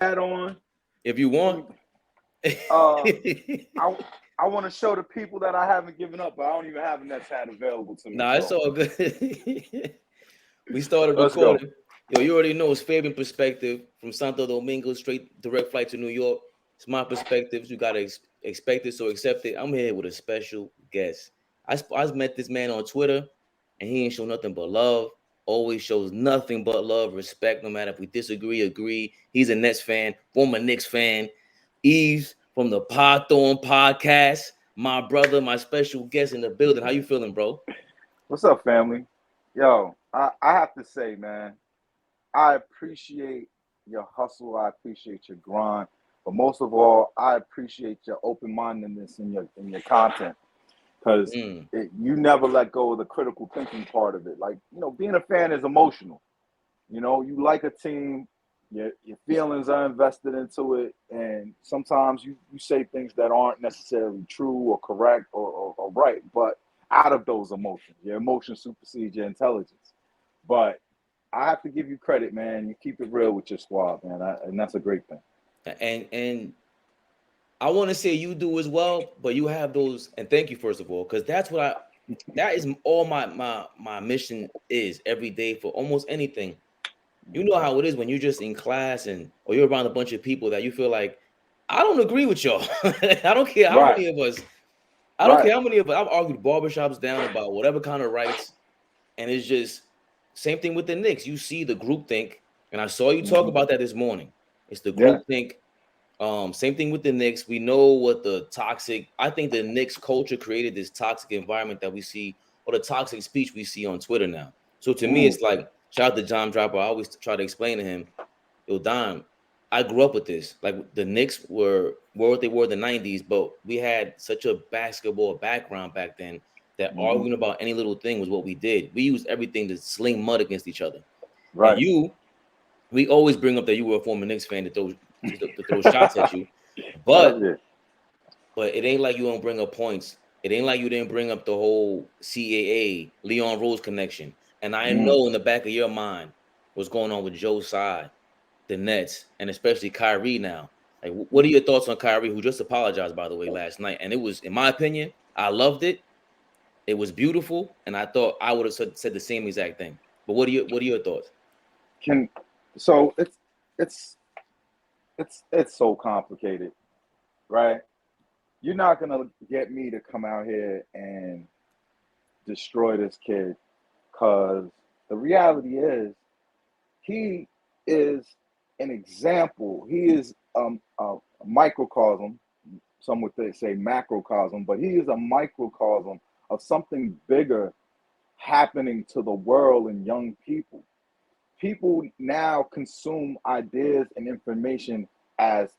hat on. If you want. I want to show the people that I haven't given up, but I don't even have a Nets hat available to me. Nah, it's all good. We started Let's go. recording. Yo, you already know it's Fabian PerspecTV from Santo Domingo, straight direct flight to New York. It's my perspectives. You gotta expect it, so accept it. I'm here with a special guest. I met this man on Twitter, and he ain't show nothing but love. Always shows nothing but love, respect, no matter if we disagree, agree. He's a Nets fan, former Knicks fan. Yves from the Podthorn Podcast, my brother, my special guest in the building. How you feeling, bro? What's up, family? Yo, I have to say, man, I appreciate your hustle. I appreciate your grind. But most of all, I appreciate your open-mindedness in your content. Because you never let go of the critical thinking part of it. Like, being a fan is emotional. You like a team, your feelings are invested into it, and sometimes you say things that aren't necessarily true or correct or right, but out of those emotions. Your emotions supersede your intelligence. But I have to give you credit, man. You keep it real with your squad, man, and that's a great thing. And I want to say you do as well, but you have those, and thank you first of all, because that is all my mission is every day for almost anything. You know how it is when you're just in class or you're around a bunch of people that you feel like, I don't agree with y'all. I don't care how many of us. I don't care how many of us. I've argued barbershops down about whatever kind of rights, and it's just same thing with the Knicks. You see the groupthink, and I saw you talk about that this morning. It's the groupthink. Same thing with the Knicks. We know what I think the Knicks culture created this toxic environment that we see, or the toxic speech we see on Twitter now. So to me, it's like, shout out to John Dropper. I always try to explain to him, yo, Don, I grew up with this. Like, the Knicks were what they were in the 90s, but we had such a basketball background back then that arguing about any little thing was what we did. We used everything to sling mud against each other. Right. And we always bring up that you were a former Knicks fan to throw shots at you, but it ain't like you don't bring up points. It ain't like you didn't bring up the whole CAA Leon Rose connection. And I know in the back of your mind what's going on with Joe Tsai, the Nets, and especially Kyrie now. Like, what are your thoughts on Kyrie, who just apologized, by the way, last night? And it was, in my opinion, I loved it. It was beautiful, and I thought I would have said the same exact thing. But what are your thoughts? So it's so complicated, right? You're not gonna get me to come out here and destroy this kid, because the reality is he is an example. He is a microcosm. Some would say macrocosm, but he is a microcosm of something bigger happening to the world and young people. People now consume ideas and information as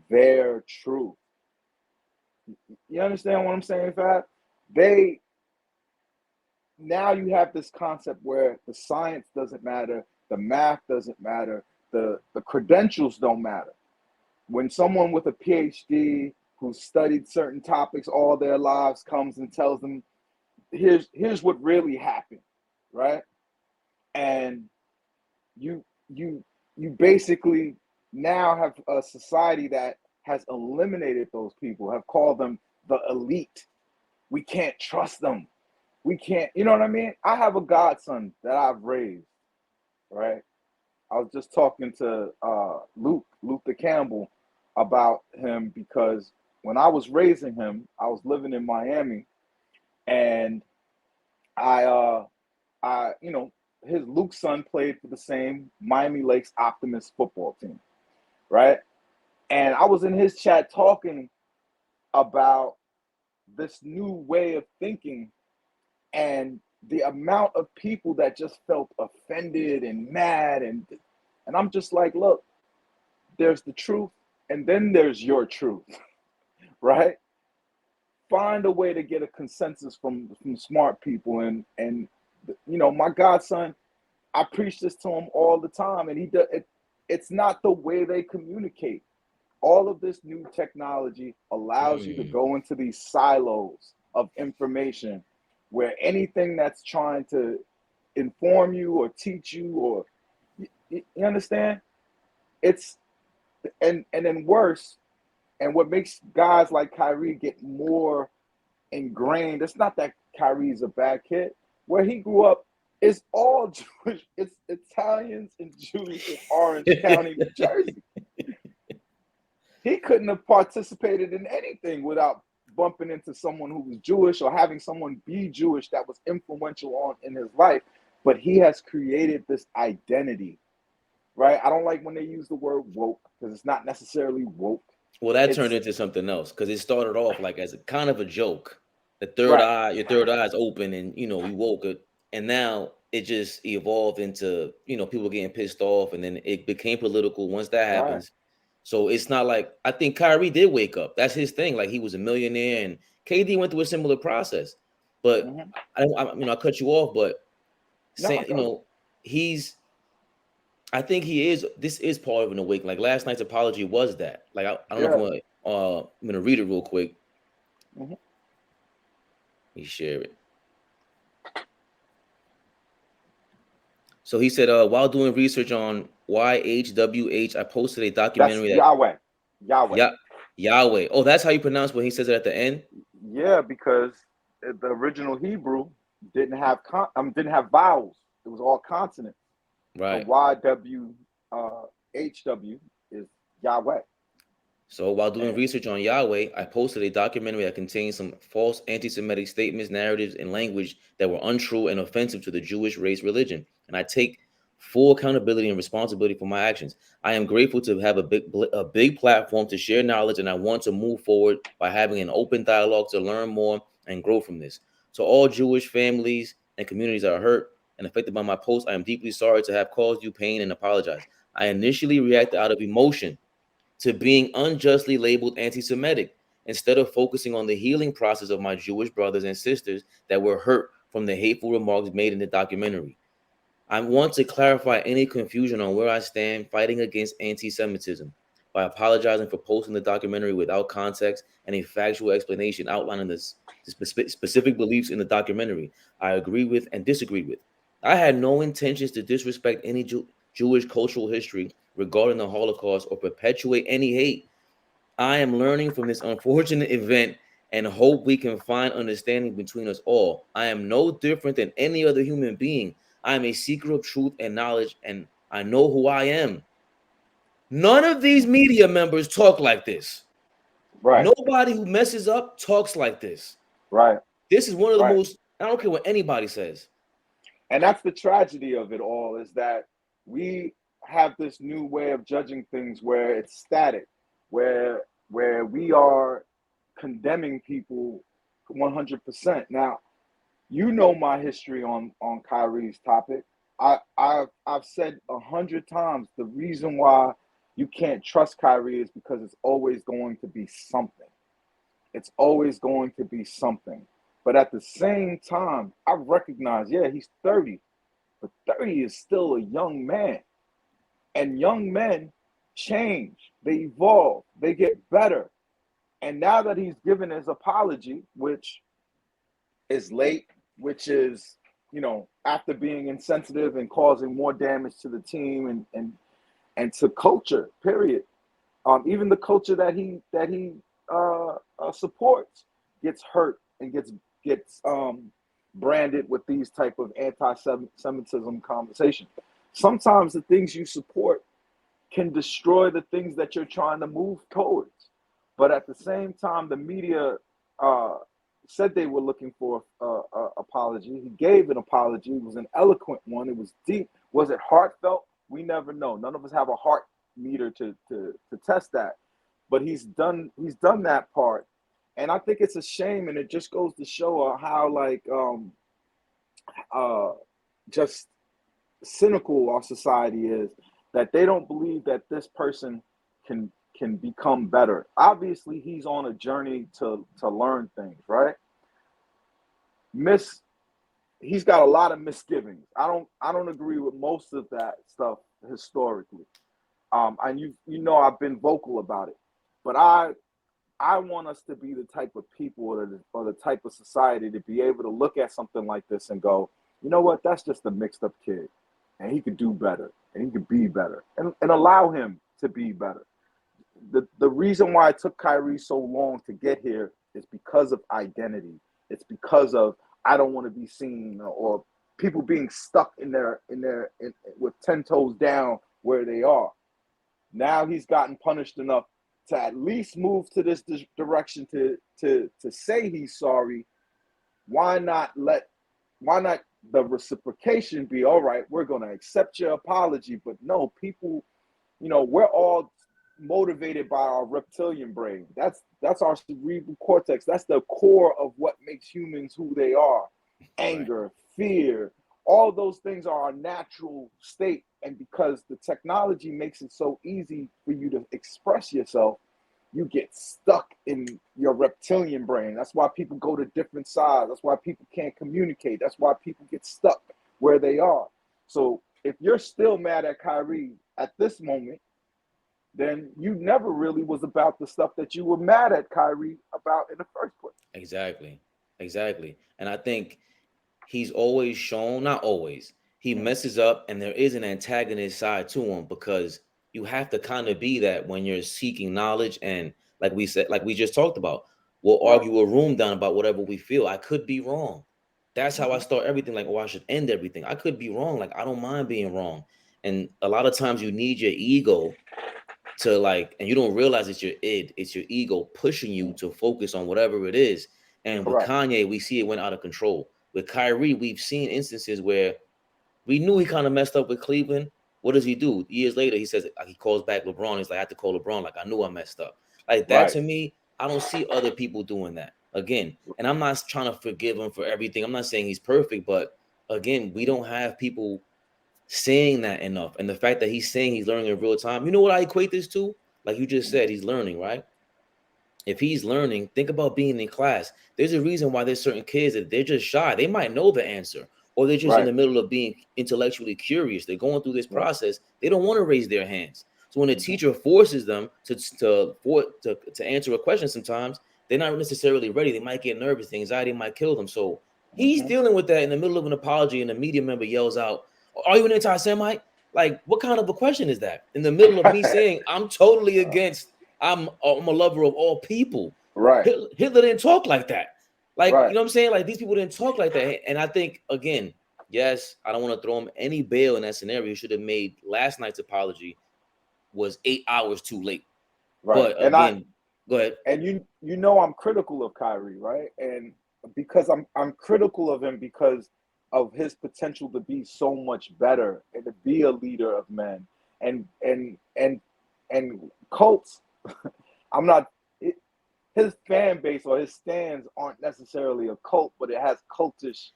their truth. You understand what I'm saying, Fab? Now you have this concept where the science doesn't matter, the math doesn't matter, the credentials don't matter. When someone with a PhD who studied certain topics all their lives comes and tells them, here's what really happened, right? And you basically now have a society that has eliminated those people, have called them the elite. We can't trust them. We can't, you know what I mean? I have a godson that I've raised, right? I was just talking to Luke the Campbell, about him, because when I was raising him, I was living in Miami, and his Luke's son played for the same Miami Lakes Optimist football team, right? And I was in his chat talking about this new way of thinking and the amount of people that just felt offended and mad, and I'm just like, look, there's the truth, and then there's your truth, right? Find a way to get a consensus from smart people, and my godson, I preach this to him all the time, and it's not the way they communicate. All of this new technology allows you to go into these silos of information where anything that's trying to inform you or teach you, or you understand, it's and then worse, and what makes guys like Kyrie get more ingrained, it's not that Kyrie's a bad kid. Where he grew up is all Jewish. It's Italians and Jews in Orange County, New Jersey. He couldn't have participated in anything without bumping into someone who was Jewish or having someone be Jewish that was influential in his life. But he has created this identity, right? I don't like when they use the word woke because it's not necessarily woke. Well, that turned into something else because it started off like as a kind of a joke. The third Right. eye, your third eye is open, and you woke it, and now it just evolved into people getting pissed off, and then it became political once that happens. So it's not like I think Kyrie did wake up. That's his thing. Like he was a millionaire, and KD went through a similar process. But I cut you off, but I think he is. This is part of an awakening. Like last night's apology was that. Like I don't know if I'm gonna read it real quick. Let me share it. So he said, while doing research on YHWH, I posted a documentary. That's Yahweh. Oh, that's how you pronounce when he says it at the end? Yeah, because the original Hebrew didn't have vowels. It was all consonants. Right. So YWHW is Yahweh. So while doing research on Yahweh, I posted a documentary that contains some false anti-Semitic statements, narratives, and language that were untrue and offensive to the Jewish race religion. And I take full accountability and responsibility for my actions. I am grateful to have a big platform to share knowledge, and I want to move forward by having an open dialogue to learn more and grow from this. So all Jewish families and communities are hurt and affected by my post. I am deeply sorry to have caused you pain and apologize. I initially reacted out of emotion to being unjustly labeled anti-Semitic instead of focusing on the healing process of my Jewish brothers and sisters that were hurt from the hateful remarks made in the documentary. I want to clarify any confusion on where I stand fighting against anti-Semitism by apologizing for posting the documentary without context and a factual explanation outlining the specific beliefs in the documentary I agree with and disagree with. I had no intentions to disrespect any Jewish cultural history regarding the Holocaust or perpetuate any hate. I am learning from this unfortunate event and hope we can find understanding between us all. I am no different than any other human being. I am a seeker of truth and knowledge, and I know who I am. None of these media members talk like this. Right. Nobody who messes up talks like this. Right. This is one of the most, I don't care what anybody says. And that's the tragedy of it all, is that we have this new way of judging things where it's static, where we are condemning people 100%. Now, you know my history on Kyrie's topic. I've said 100 times the reason why you can't trust Kyrie is because it's always going to be something. It's always going to be something. But at the same time, I recognize, he's 30, but 30 is still a young man. And young men change, they evolve, they get better. And now that he's given his apology, which is late, which is, after being insensitive and causing more damage to the team and to culture, period. Even the culture that he supports gets hurt and gets branded with these type of anti-Semitism conversation. Sometimes the things you support can destroy the things that you're trying to move towards. But at the same time, the media said they were looking for an apology. He gave an apology. It was an eloquent one. It was deep. Was it heartfelt? We never know. None of us have a heart meter to test that. But he's done that part. And I think it's a shame, and it just goes to show how just cynical our society is, that they don't believe that this person can become better. Obviously, he's on a journey to learn things, right? He's got a lot of misgivings. I don't agree with most of that stuff historically. And I've been vocal about it. But I want us to be the type of people or the type of society to be able to look at something like this and go, you know what, that's just a mixed up kid. And he could do better, and he could be better, and allow him to be better. the reason why it took Kyrie so long to get here is because of identity. It's because of I don't want to be seen, or people being stuck with 10 toes down where they are. Now he's gotten punished enough to at least move to this direction to say he's sorry. Why not the reciprocation be all right? We're going to accept your apology, but no, people, we're all motivated by our reptilian brain. That's our cerebral cortex. That's the core of what makes humans who they are. Anger, fear, all those things are our natural state. And because the technology makes it so easy for you to express yourself, you get stuck in your reptilian brain. That's why people go to different sides. That's why people can't communicate. That's why people get stuck where they are. So if you're still mad at Kyrie at this moment, then you never really was about the stuff that you were mad at Kyrie about in the first place. Exactly. And I think he's always shown, not always, he messes up and there is an antagonist side to him, because you have to kind of be that when you're seeking knowledge. And like we said, like we just talked about, we'll argue a room down about whatever we feel. I could be wrong. That's how I start everything. Like, oh, I should end everything. I could be wrong. Like, I don't mind being wrong. And a lot of times you need your ego to and you don't realize it's your it's your ego pushing you to focus on whatever it is. And with Kanye, we see it went out of control. With Kyrie, we've seen instances where we knew he kind of messed up with Cleveland. What does he do? Years later, he says, he calls back LeBron. He's like, I have to call LeBron. Like, I knew I messed up. Like that to me, I don't see other people doing that again. And I'm not trying to forgive him for everything. I'm not saying he's perfect, but again, we don't have people saying that enough. And the fact that he's saying he's learning in real time, you know what I equate this to? Like you just said, he's learning, right? If he's learning, think about being in class. There's a reason why there's certain kids that they're just shy. They might know the answer, or they're just in the middle of being intellectually curious. They're going through this process. They don't want to raise their hands. So when a teacher forces them to answer a question, sometimes they're not necessarily ready. They might get nervous. The anxiety might kill them. So he's dealing with that in the middle of an apology, and a media member yells out, "Are you an anti-Semite?" Like, what kind of a question is that? In the middle of me saying, I'm totally against, I'm a lover of all people. Right. Hitler didn't talk like that. Like, you know what I'm saying? Like, these people didn't talk like that. And I think, again, yes, I don't want to throw him any bail in that scenario. He should have made last night's apology was 8 hours too late. Right. But again, go ahead. And you know I'm critical of Kyrie, right? And because I'm critical of him because of his potential to be so much better and to be a leader of men. And cults, his fan base or his stands aren't necessarily a cult, but it has cultish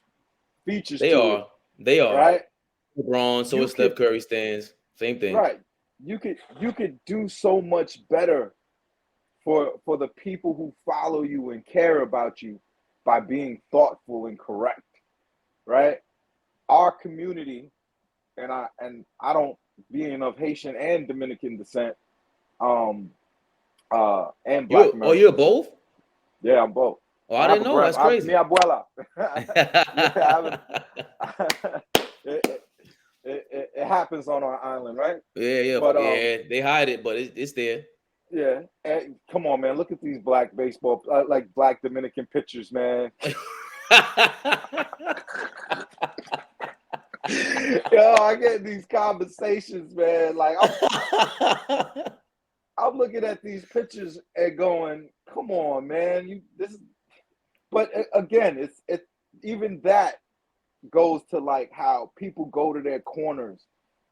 features to it. They are. Right? LeBron, so is Steph Curry stands. Same thing. Right. You could do so much better for the people who follow you and care about you by being thoughtful and correct. Right? Our community, and I don't, being of Haitian and Dominican descent, and Black American. Oh, you're both? Yeah, I'm both. Oh, I didn't know. That's crazy. Mi abuela. It happens on our island, right? Yeah. But they hide it, but it's there. Yeah, and come on, man. Look at these black baseball, like black Dominican pitchers, man. Yo, I get these conversations, man. Like I'm looking at these pictures and going, "Come on, man! But again, it's even that goes to like how people go to their corners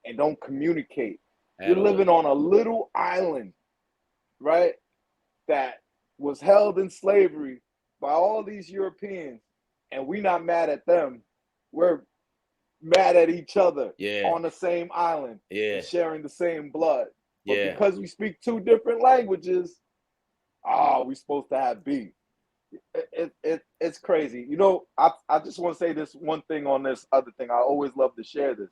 and don't communicate. You're living on a little island, right? That was held in slavery by all these Europeans, and we're not mad at them. We're mad at each other on the same island, sharing the same blood. But because we speak two different languages, we're supposed to have beef. It's crazy. You know, I just want to say this one thing on this other thing. I always love to share this.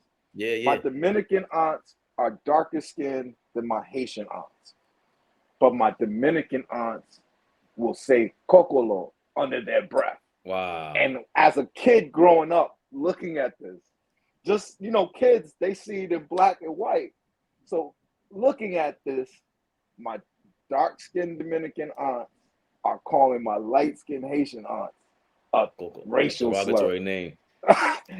My Dominican aunts are darker skinned than my Haitian aunts. But my Dominican aunts will say cocolo under their breath. Wow. And as a kid growing up, looking at this, just, kids, they see it in black and white. So looking at this, my dark-skinned Dominican aunts are calling my light-skinned Haitian aunts a racial slur. Derogatory name.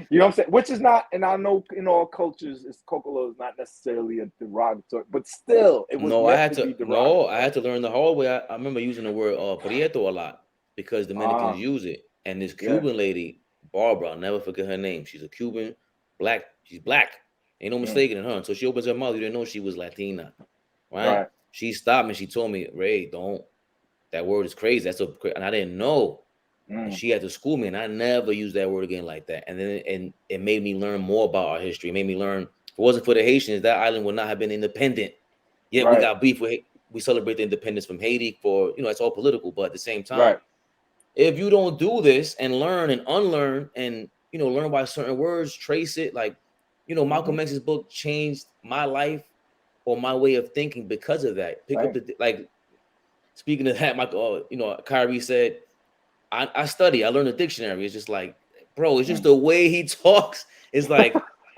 You know what I'm saying? Which is not, and I know in all cultures, Kokolo is not necessarily a derogatory, but still, it was meant to be derogatory. No, I had to learn the hard way. I remember using the word prieto a lot because Dominicans use it. And this Cuban lady, Barbara, I'll never forget her name. She's a Cuban, black. She's black. Ain't no mistaking in her. And so she opens her mouth. You didn't know she was Latina, right? She stopped me. She told me, Ray, don't. That word is crazy. And I didn't know. And she had to school me, and I never used that word again like that. And then it made me learn more about our history. It made me learn. If it wasn't for the Haitians, that island would not have been independent. Yet we got beef with. We celebrate the independence from Haiti for, it's all political. But at the same time, if you don't do this and learn and unlearn and learn why certain words, trace it, like Malcolm X's book changed my life or my way of thinking because of that. Pick up the speaking of that, Michael, Kyrie said, I study, I learn the dictionary. It's just like, bro, it's just the way he talks. It's like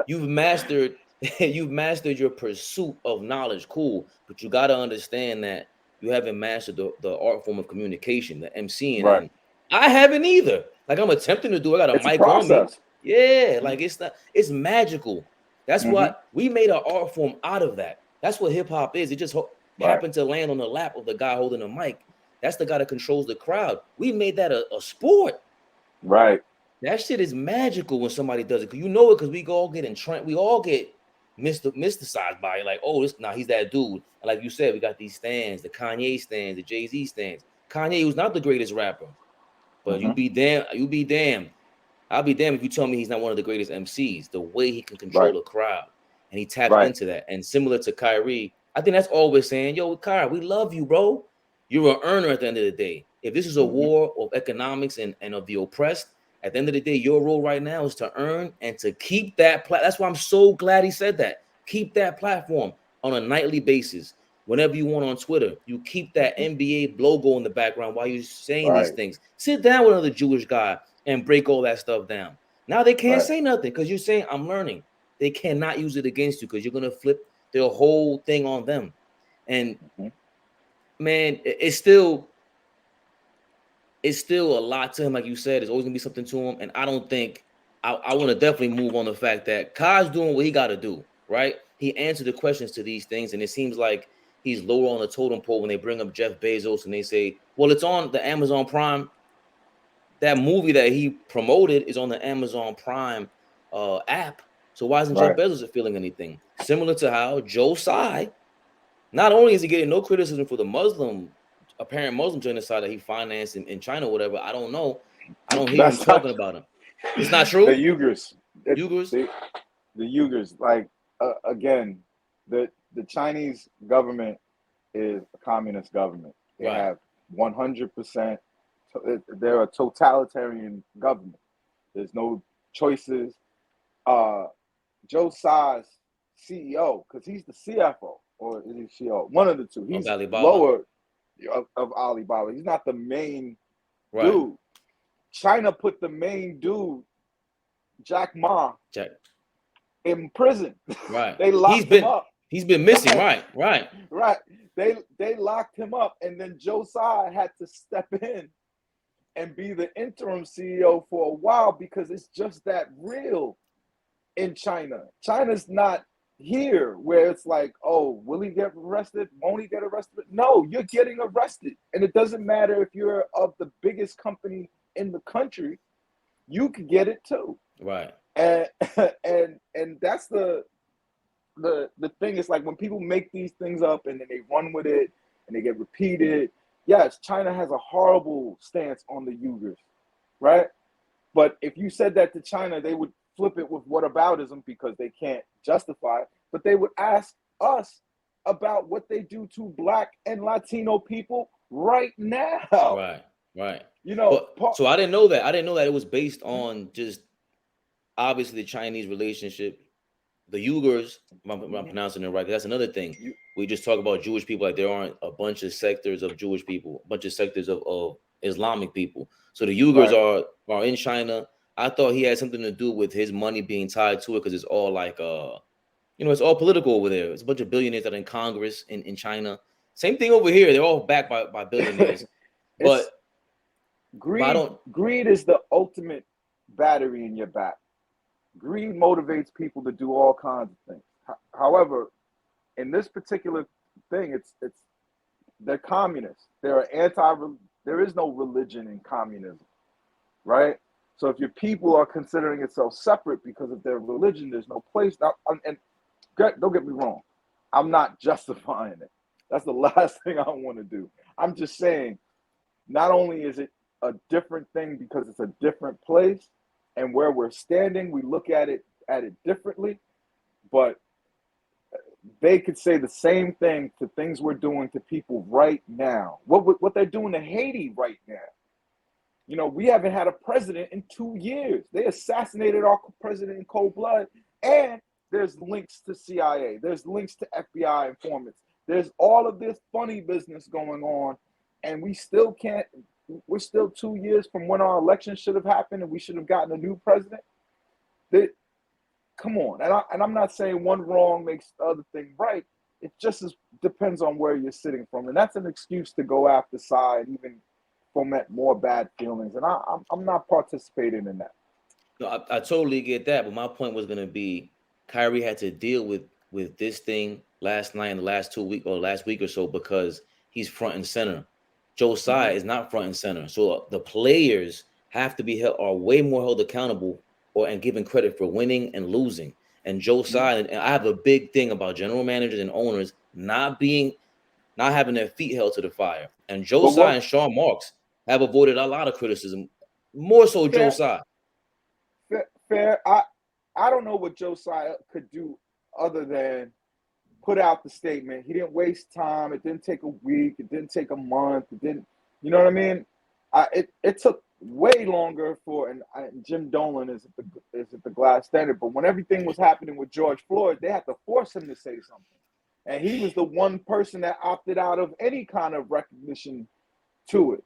you've mastered your pursuit of knowledge. Cool. But you got to understand that you haven't mastered the art form of communication, the MCing. And I haven't either. Like I'm attempting to do. I got a mic on me. Yeah, like it's magical. That's what we made an art form out of that. That's what hip hop is. It just happened to land on the lap of the guy holding the mic. That's the guy that controls the crowd. We made that a sport. Right. That shit is magical when somebody does it. Because we all get entrenched. We all get mysticized by it. Like, oh, he's that dude. And like you said, we got these stands, the Kanye stands, the Jay-Z stands. Kanye was not the greatest rapper. But you be damned. I'll be damned if you tell me he's not one of the greatest MCs. The way he can control the crowd. And he tapped into that. And similar to Kyrie, I think that's all we're saying. Yo, Kyrie, we love you, bro. You're an earner at the end of the day. If this is a war of economics and of the oppressed, at the end of the day, your role right now is to earn and to keep that. That's why I'm so glad he said that. Keep that platform on a nightly basis. Whenever you want on Twitter, you keep that NBA logo in the background while you're saying these things. Sit down with another Jewish guy and break all that stuff down. Now they can't say nothing because you're saying, I'm learning. They cannot use it against you because you're going to flip their whole thing on them. And man, it's still a lot to him, like you said. There's always gonna be something to him, and I don't think I want to definitely move on the fact that Kai's doing what he got to do, right? He answered the questions to these things, and it seems like he's lower on the totem pole when they bring up Jeff Bezos and they say, "Well, it's on the Amazon Prime." That movie that he promoted is on the Amazon Prime app. So why isn't Jeff Bezos feeling anything? Similar to how Joe Tsai. Not only is he getting no criticism for the apparent Muslim genocide that he financed in China or whatever, I don't know. I don't hear him talking about him. It's not true? The Uyghurs. Uyghurs? The Uyghurs. Like, again, the Chinese government is a communist government. They have 100%. They're a totalitarian government. There's no choices. Joe Tsai's CEO, because he's the CFO. Or is he CEO? One of the two. He's lower of Alibaba. He's not the main dude. China put the main dude, Jack Ma, in prison. Right. They locked him up. He's been missing. Right. They locked him up, and then Joe Tsai had to step in and be the interim CEO for a while because it's just that real in China. China's not here where it's like, oh, will he get arrested? Won't he get arrested? No, you're getting arrested. And it doesn't matter if you're of the biggest company in the country, you could get it too. Right. And that's the thing. It's like when people make these things up and then they run with it and they get repeated. Yes, China has a horrible stance on the Uyghurs, right? But if you said that to China, they would flip it with whataboutism because they can't justify it, but they would ask us about what they do to Black and Latino people right now. Right. So I didn't know that. I didn't know that it was based on just obviously the Chinese relationship. The Uyghurs, I'm pronouncing it right, that's another thing. We just talk about Jewish people like there aren't a bunch of sectors of Jewish people, a bunch of sectors of Islamic people. So the Uyghurs are in China. I thought he had something to do with his money being tied to it because it's all like, it's all political over there. It's a bunch of billionaires that are in Congress in China. Same thing over here. They're all backed by billionaires. But greed is the ultimate battery in your back. Greed motivates people to do all kinds of things. However, in this particular thing, they're communists. There is no religion in communism, right? So if your people are considering itself separate because of their religion, there's no place. And don't get me wrong, I'm not justifying it. That's the last thing I want to do. I'm just saying, not only is it a different thing because it's a different place, and where we're standing, we look at it differently, but they could say the same thing to things we're doing to people right now. What they're doing to Haiti right now. You know, we haven't had a president in 2 years. They assassinated our president in cold blood, and there's links to CIA. There's links to FBI informants. There's all of this funny business going on, and we still can't. We're still 2 years from when our election should have happened, and we should have gotten a new president. Come on, and I'm not saying one wrong makes the other thing right. It just depends on where you're sitting from, and that's an excuse to go after side, even foment more bad feelings. And I'm not participating in that. No, I totally get that, but my point was going to be, Kyrie had to deal with this thing last night and the last week or so because he's front and center. Joe Tsai is not front and center, so the players have to be are way more held accountable and given credit for winning and losing. And Joe Tsai, and I have a big thing about general managers and owners not having their feet held to the fire. And Joe Tsai and Sean Marks have avoided a lot of criticism, more so Joe Tsai. Fair. I don't know what Joe Tsai could do other than put out the statement. He didn't waste time. It didn't take a week. It didn't take a month. It didn't, you know what I mean? It took way longer and Jim Dolan is at the glass standard. But when everything was happening with George Floyd, they had to force him to say something. And he was the one person that opted out of any kind of recognition to it.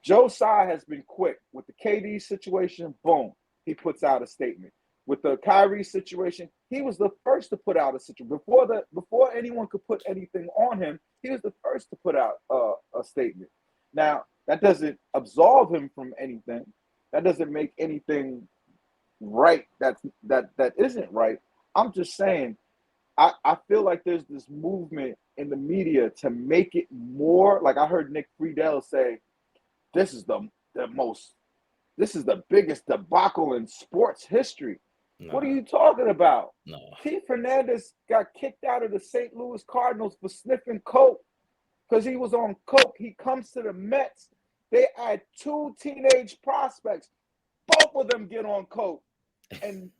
Joe Tsai has been quick. With the KD situation, boom, he puts out a statement. With the Kyrie situation, he was the first to put out a situation. Before anyone could put anything on him, he was the first to put out a statement. Now, that doesn't absolve him from anything. That doesn't make anything right that isn't right. I'm just saying, I feel like there's this movement in the media to make it more, like I heard Nick Friedel say, this is the biggest debacle in sports history. No. What are you talking about? No. Keith Hernandez got kicked out of the St. Louis Cardinals for sniffing coke because he was on coke. He comes to the Mets. They had 2 teenage prospects. Both of them get on coke. And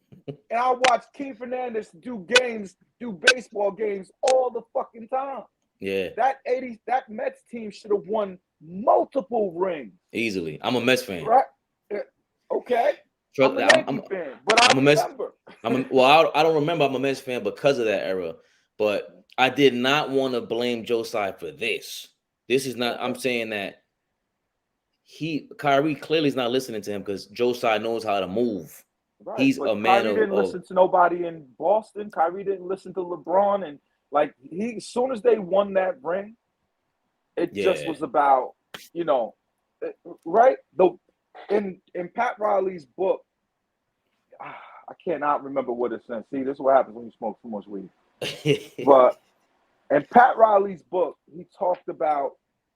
I watch Keith Hernandez do baseball games all the fucking time. Yeah. That Mets team should have won multiple rings. Easily. I'm a Mets fan. Right? Okay. I'm a Yankee fan, but I remember. I don't remember. I'm a Mets fan because of that era. But I did not want to blame Joe Tsai for this. This is not. I'm saying that Kyrie clearly is not listening to him because Joe Tsai knows how to move. Right. He's a man Kyrie didn't listen to nobody in Boston. Kyrie didn't listen to LeBron, and as soon as they won that ring, it just was about, right? In Pat Riley's book, I cannot remember what it says. See, this is what happens when you smoke too much weed. But in Pat Riley's book, he talked about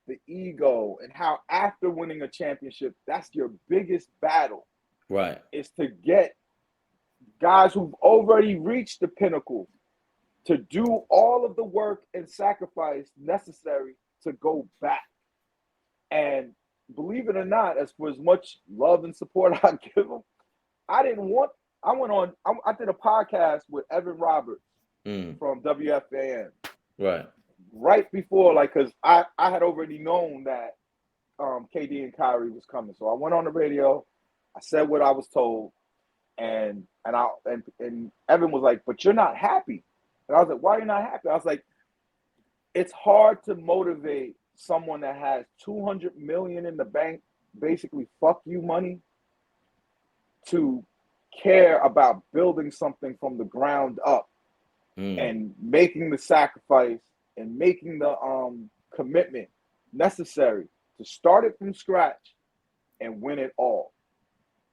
the ego and how after winning a championship, that's your biggest battle. Right. Is to get guys who've already reached the pinnacle to do all of the work and sacrifice necessary to go back. And believe it or not, as much love and support I give them, I did a podcast with Evan Roberts from WFAN. Right before, because I had already known that KD and Kyrie was coming. So I went on the radio, I said what I was told, and Evan was like, but you're not happy. And I was like, why are you not happy? I was like, it's hard to motivate someone that has $200 million in the bank, basically fuck you money, to care about building something from the ground up and making the sacrifice and making the commitment necessary to start it from scratch and win it all.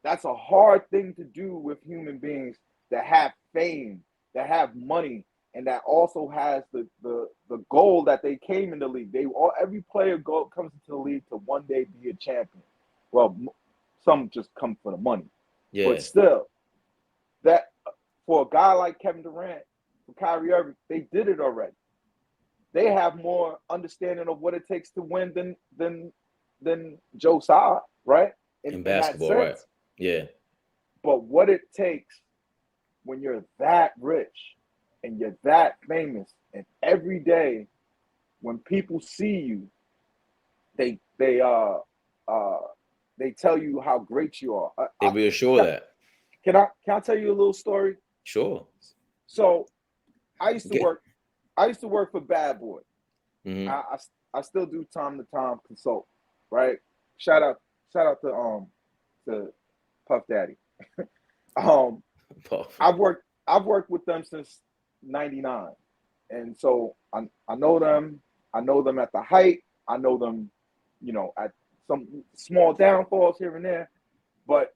That's a hard thing to do with human beings that have fame, that have money, and that also has the goal that they came in the league. Every player comes into the league to one day be a champion. Well, some just come for the money. Yeah. But still, that for a guy like Kevin Durant, for Kyrie Irving, they did it already. They have more understanding of what it takes to win than Joe Tsai, right? In basketball, right? Yeah. But what it takes when you're that rich and you're that famous, and every day when people see you, they tell you how great you are. They reassure that. Can I tell you a little story? Sure. So I used to work for Bad Boy. Mm-hmm. I still do time to time consult, right? Shout out to Puff Daddy. Puff. I've worked with them since '99, and so I know them. I know them at the height. I know them, at some small downfalls here and there. But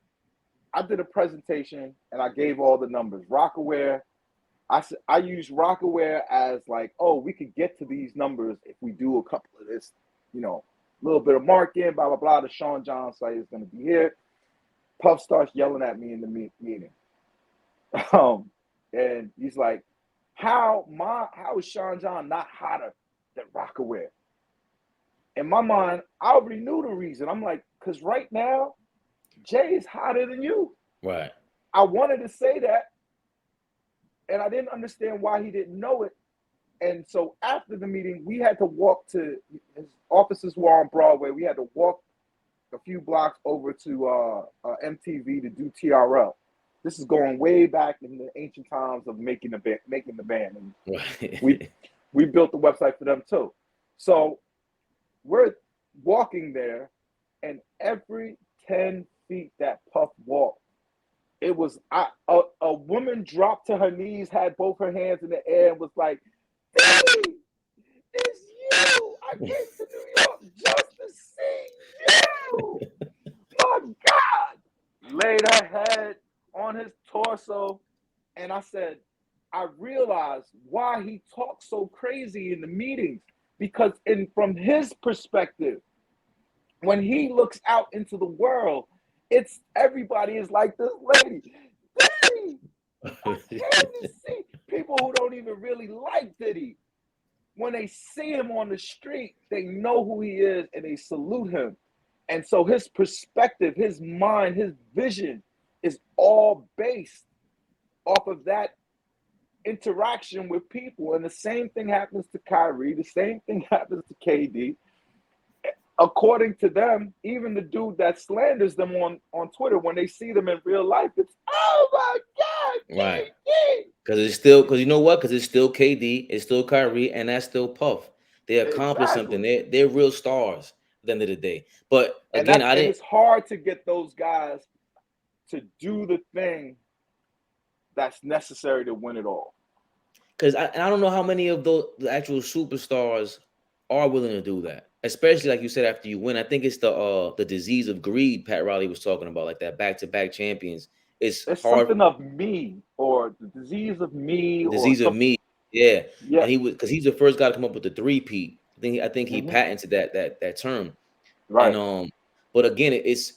I did a presentation and I gave all the numbers. Rockaware. I use Rockaware as like, oh, we could get to these numbers if we do a couple of this, little bit of marketing, blah, blah, blah. The Sean John site is going to be here. Puff starts yelling at me in the meeting. And he's like, how is Sean John not hotter than Rockaware? In my mind, I already knew the reason. I'm like, because right now, Jay is hotter than you. Right. I wanted to say that, and I didn't understand why he didn't know it. And so after the meeting, we had to walk to his offices were on Broadway. We had to walk a few blocks over to MTV to do TRL. This is going way back in the ancient times of making the band. And right. we built the website for them too. So we're walking there, and every 10 feet that Puff walked, it was a woman dropped to her knees, had both her hands in the air, and was like, "Daddy, it's you! I came to New York just to see you! My God!" Laid her head on his torso, and I said, I realized why he talks so crazy in the meetings, because from his perspective, when he looks out into the world, it's everybody is like this lady. Diddy! I came to see people who don't even really like Diddy. When they see him on the street, they know who he is and they salute him. And so his perspective, his mind, his vision is all based off of that interaction with people. And the same thing happens to Kyrie. The same thing happens to KD. According to them, even the dude that slanders them on Twitter, when they see them in real life, it's, oh my God, KD. Right. Because you know what? Because it's still KD, it's still Kyrie, and that's still Puff. They accomplished something. They're real stars at the end of the day. But again, it's hard to get those guys to do the thing that's necessary to win it all. Because I don't know how many of the actual superstars are willing to do that. Especially like you said, after you win. I think it's the disease of greed Pat Riley was talking about, like that back-to-back champions. It's hard. Something of me, or the disease of me. Of me. Yeah. And he's the first guy to come up with the three-peat. I think he patented that term. Right. And but again, it's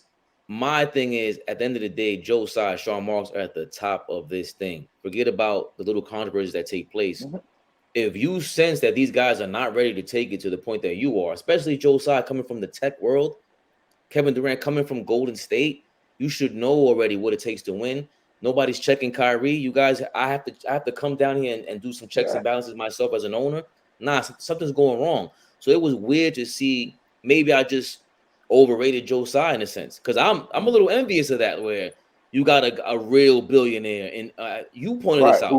my thing is, at the end of the day, Joe Tsai, Sean Marks are at the top of this thing. Forget about the little controversies that take place. If you sense that these guys are not ready to take it to the point that you are, especially Joe Tsai coming from the tech world, Kevin Durant coming from Golden State, you should know already what it takes to win. Nobody's checking Kyrie. You guys, I have to come down here and do some checks and balances myself as an owner. Nah, something's going wrong. So it was weird to see. Maybe I just overrated Joe Tsai in a sense, because I'm a little envious of that, where you got a real billionaire, and you pointed this out.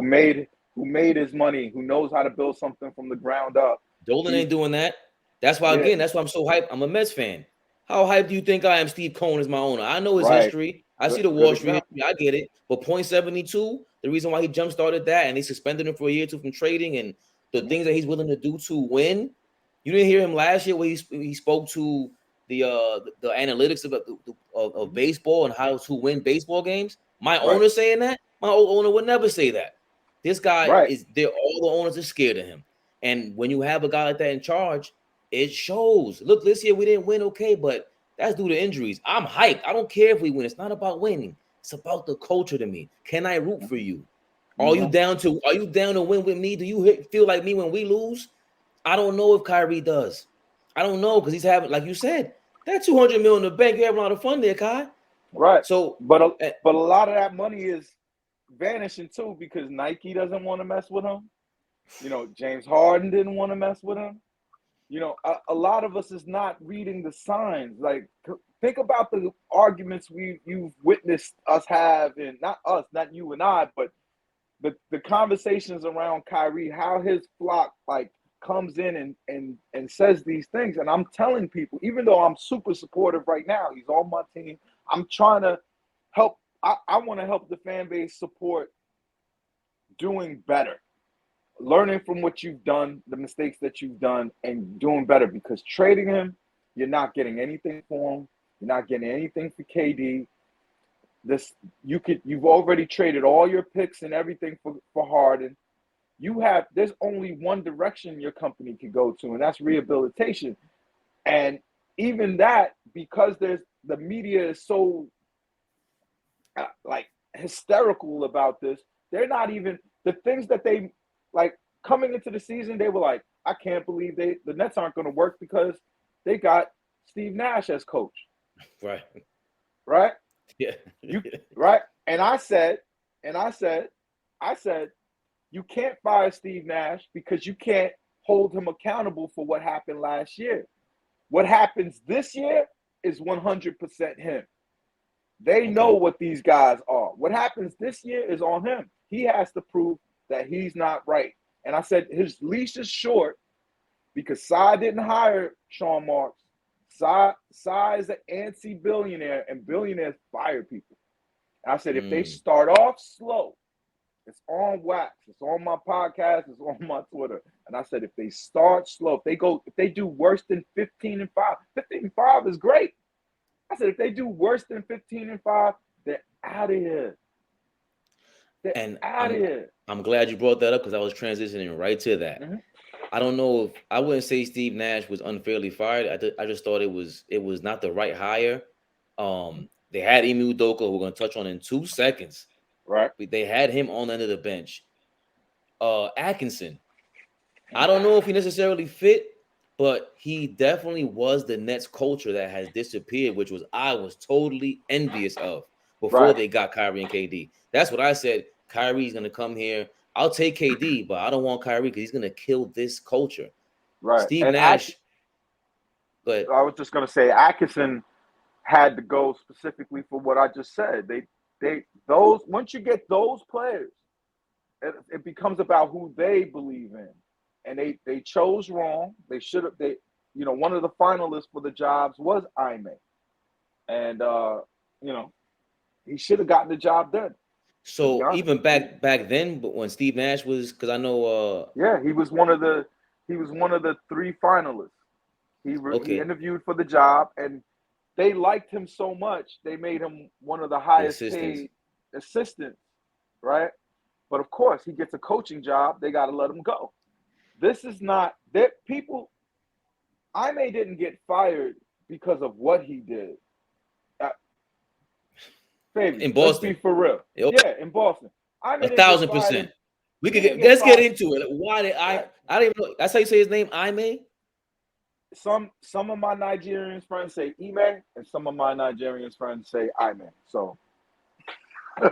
Who made his money, who knows how to build something from the ground up. Dolan ain't doing that. That's why, again, that's why I'm so hyped. I'm a Mets fan. How hyped do you think I am? Steve Cohen is my owner. I know his history. I see the Wall Street history. I get it. But .72, the reason why he jump-started that, and they suspended him for a year or two from trading, and the things that he's willing to do to win. You didn't hear him last year where he spoke to the analytics of baseball and how to win baseball games. My owner saying that, my old owner would never say that. This guy is there. All the owners are scared of him. And when you have a guy like that in charge, it shows. Look, this year we didn't win, okay, but that's due to injuries. I'm hyped. I don't care if we win. It's not about winning. It's about the culture to me. Can I root for you? Are you down to win with me? Do you feel like me when we lose? I don't know if Kyrie does. I don't know because he's having, like you said, that $200 million in the bank. You're having a lot of fun there, Kai. Right. So, but a lot of that money is vanishing too because Nike doesn't want to mess with him. You know, James Harden didn't want to mess with him. You know, a lot of us is not reading the signs. Like, think about the arguments you've witnessed us have, and not us, not you and I, but the conversations around Kyrie, how his flock like comes in and says these things. And I'm telling people, even though I'm super supportive right now, he's on my team. I'm trying to help. I want to help the fan base support doing better, learning from what you've done, the mistakes that you've done, and doing better. Because trading him, you're not getting anything for him. You're not getting anything for KD. You've already traded all your picks and everything for Harden. There's only one direction your company can go to, and that's rehabilitation. And even that, because the media is so like hysterical about this, they're not even the things that they like coming into the season. They were like, I can't believe the Nets aren't going to work because they got Steve Nash as coach. Right. Yeah. Right. And I said, you can't fire Steve Nash because you can't hold him accountable for what happened last year. What happens this year is 100% him. They know what these guys are. What happens this year is on him. He has to prove that he's not right. And I said his leash is short because Tsai didn't hire Sean Marks. Tsai is an antsy billionaire, and billionaires fire people. And I said, if they start off slow, it's on wax, it's on my podcast, it's on my Twitter. And I said, if they start slow, if they do worse than 15-5, 15-5 is great. I said, if they do worse than 15-5, they're out of here. I'm glad you brought that up because I was transitioning right to that. Mm-hmm. I don't know if I wouldn't say Steve Nash was unfairly fired. I just thought it was not the right hire. They had Ime Udoka, who we're going to touch on in 2 seconds. Right. They had him on the end of the bench. Atkinson, I don't know if he necessarily fit, but he definitely was the Nets culture that has disappeared, which I was totally envious of before they got Kyrie and KD. That's what I said. Kyrie's going to come here. I'll take KD, but I don't want Kyrie because he's going to kill this culture. Right. Steve Nash. But I was just going to say Atkinson had to go specifically for what I just said. Once you get those players, it becomes about who they believe in. And they chose wrong. They should have. One of the finalists for the jobs was Ime, and he should have gotten the job done. So even back then, but when Steve Nash was, because I know, he was one of the 3 finalists. He interviewed for the job, and they liked him so much they made him one of the highest paid assistants, right? But of course, he gets a coaching job. They got to let him go. This is not that people. Ime didn't get fired because of what he did. Fabian, in Boston, let's be for real. Yeah, in Boston. 1,000%. We could let's get into it. Why did I don't even know. That's how you say his name, Ime. Some of my Nigerian friends say Ime, and some of my Nigerian friends say Ime. So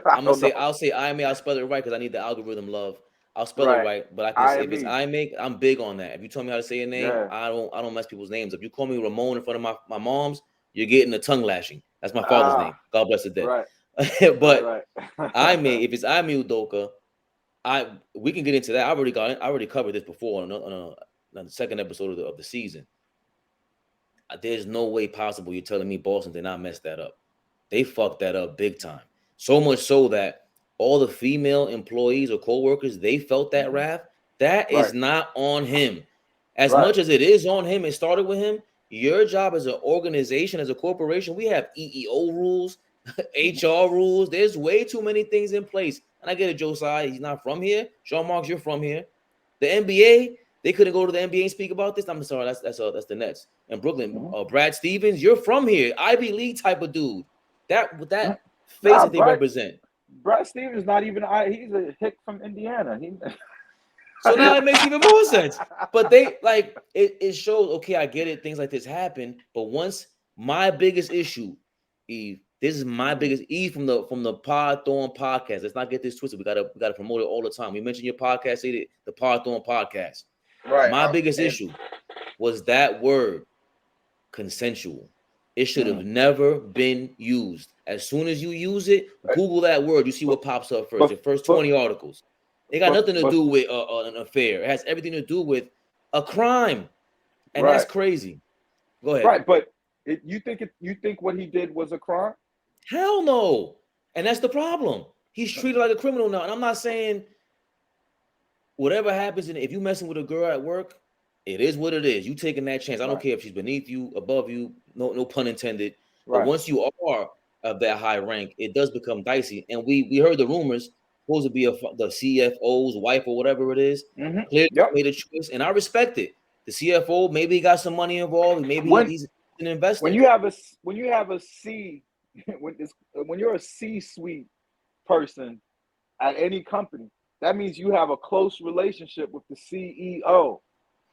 I'll say Ime. I'll spell it right because I need the algorithm love. I'll spell it right, but I can say if it's Ime, I'm big on that. If you tell me how to say your name, I don't mess people's names. If you call me Ramon in front of my mom's, you're getting a tongue lashing. That's my father's name. God bless the dead. Right. But Ime, if it's Ime Udoka, we can get into that. I already covered this before on the second episode of the season. There's no way possible you're telling me Boston did not mess that up. They fucked that up big time. So much so that all the female employees or co-workers, they felt that wrath. That is not on him. As Right. much as it is on him, it started with him. Your job as an organization, as a corporation, we have EEO rules, HR rules. There's way too many things in place. And I get it, Joe Tsai. He's not from here. Sean Marks, you're from here. The NBA, they couldn't go to the NBA and speak about this. I'm sorry, that's the Nets. And Brooklyn, Brad Stevens, you're from here. Ivy League type of dude. That face that they represent. Brad Stevens not even he's a hick from Indiana. So now it makes even more sense. But they like it shows, okay, I get it, things like this happen. But once my biggest issue, Eve, this is my biggest Eve from the Podthorn Podcast. Let's not get this twisted. We gotta promote it all the time. We mentioned your podcast, say it, the Podthorn Podcast. Right. My biggest issue was that word, consensual. It should have never been used. As soon as you use it, Google that word. You see what pops up first. The first 20 articles. It got nothing to do with an affair. It has everything to do with a crime, and that's crazy. Go ahead. Right, but you think what he did was a crime? Hell no. And that's the problem. He's treated like a criminal now. And I'm not saying whatever happens, and if you messing with a girl at work, it is what it is. You taking that chance. I don't care if she's beneath you, above you. No pun intended. But once you are of that high rank, it does become dicey. And we heard the rumors. Supposed to be the CFO's wife or whatever it is. Clearly made a choice, and I respect it. The CFO maybe he got some money involved. Maybe he's an investor. When you have a C, when you're a C-suite person at any company, that means you have a close relationship with the CEO,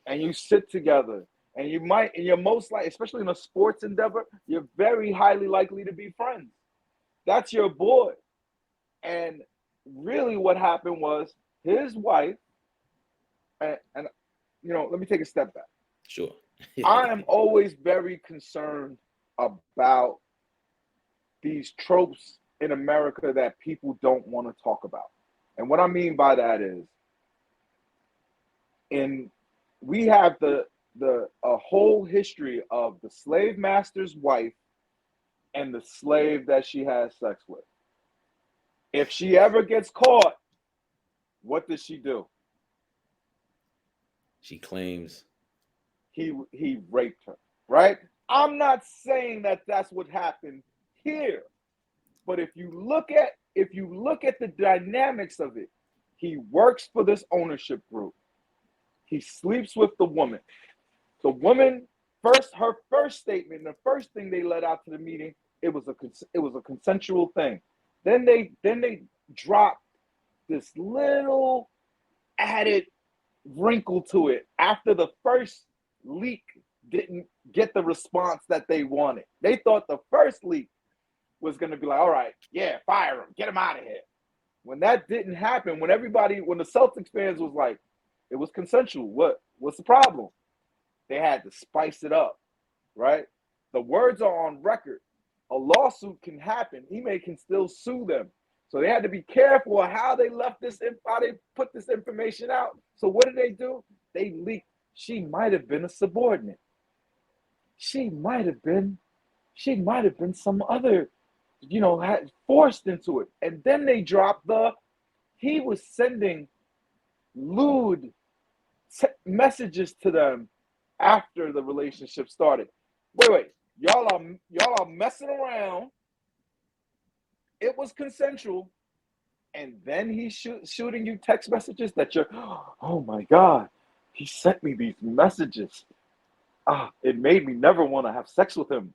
and you sit together. And you're most likely, especially in a sports endeavor, you're very highly likely to be friends. That's your boy, and really what happened was his wife, and let me take a step back. Sure. I am always very concerned about these tropes in America that people don't want to talk about. And what I mean by that is, we have a whole history of the slave master's wife and the slave that she has sex with. If she ever gets caught, what does she do? She claims he raped her, right? I'm not saying that that's what happened here, but if you look at the dynamics of it, he works for this ownership group. He sleeps with the woman. The woman her first statement, the first thing they let out to the meeting, it was a consensual thing. Then they dropped this little added wrinkle to it after the first leak didn't get the response that they wanted. They thought the first leak was going to be like, all right, yeah, fire him, get him out of here. When that didn't happen, when the Celtics fans was like, it was consensual, what's the problem? They had to spice it up, right? The words are on record. A lawsuit can happen. Ime can still sue them. So they had to be careful of how they put this information out. So what did they do? They leaked. She might have been a subordinate. She might have been some other, forced into it. And then they dropped he was sending lewd messages to them after the relationship started. Wait. Y'all are messing around. It was consensual. And then he's shooting you text messages that you're, oh my God, he sent me these messages. It made me never want to have sex with him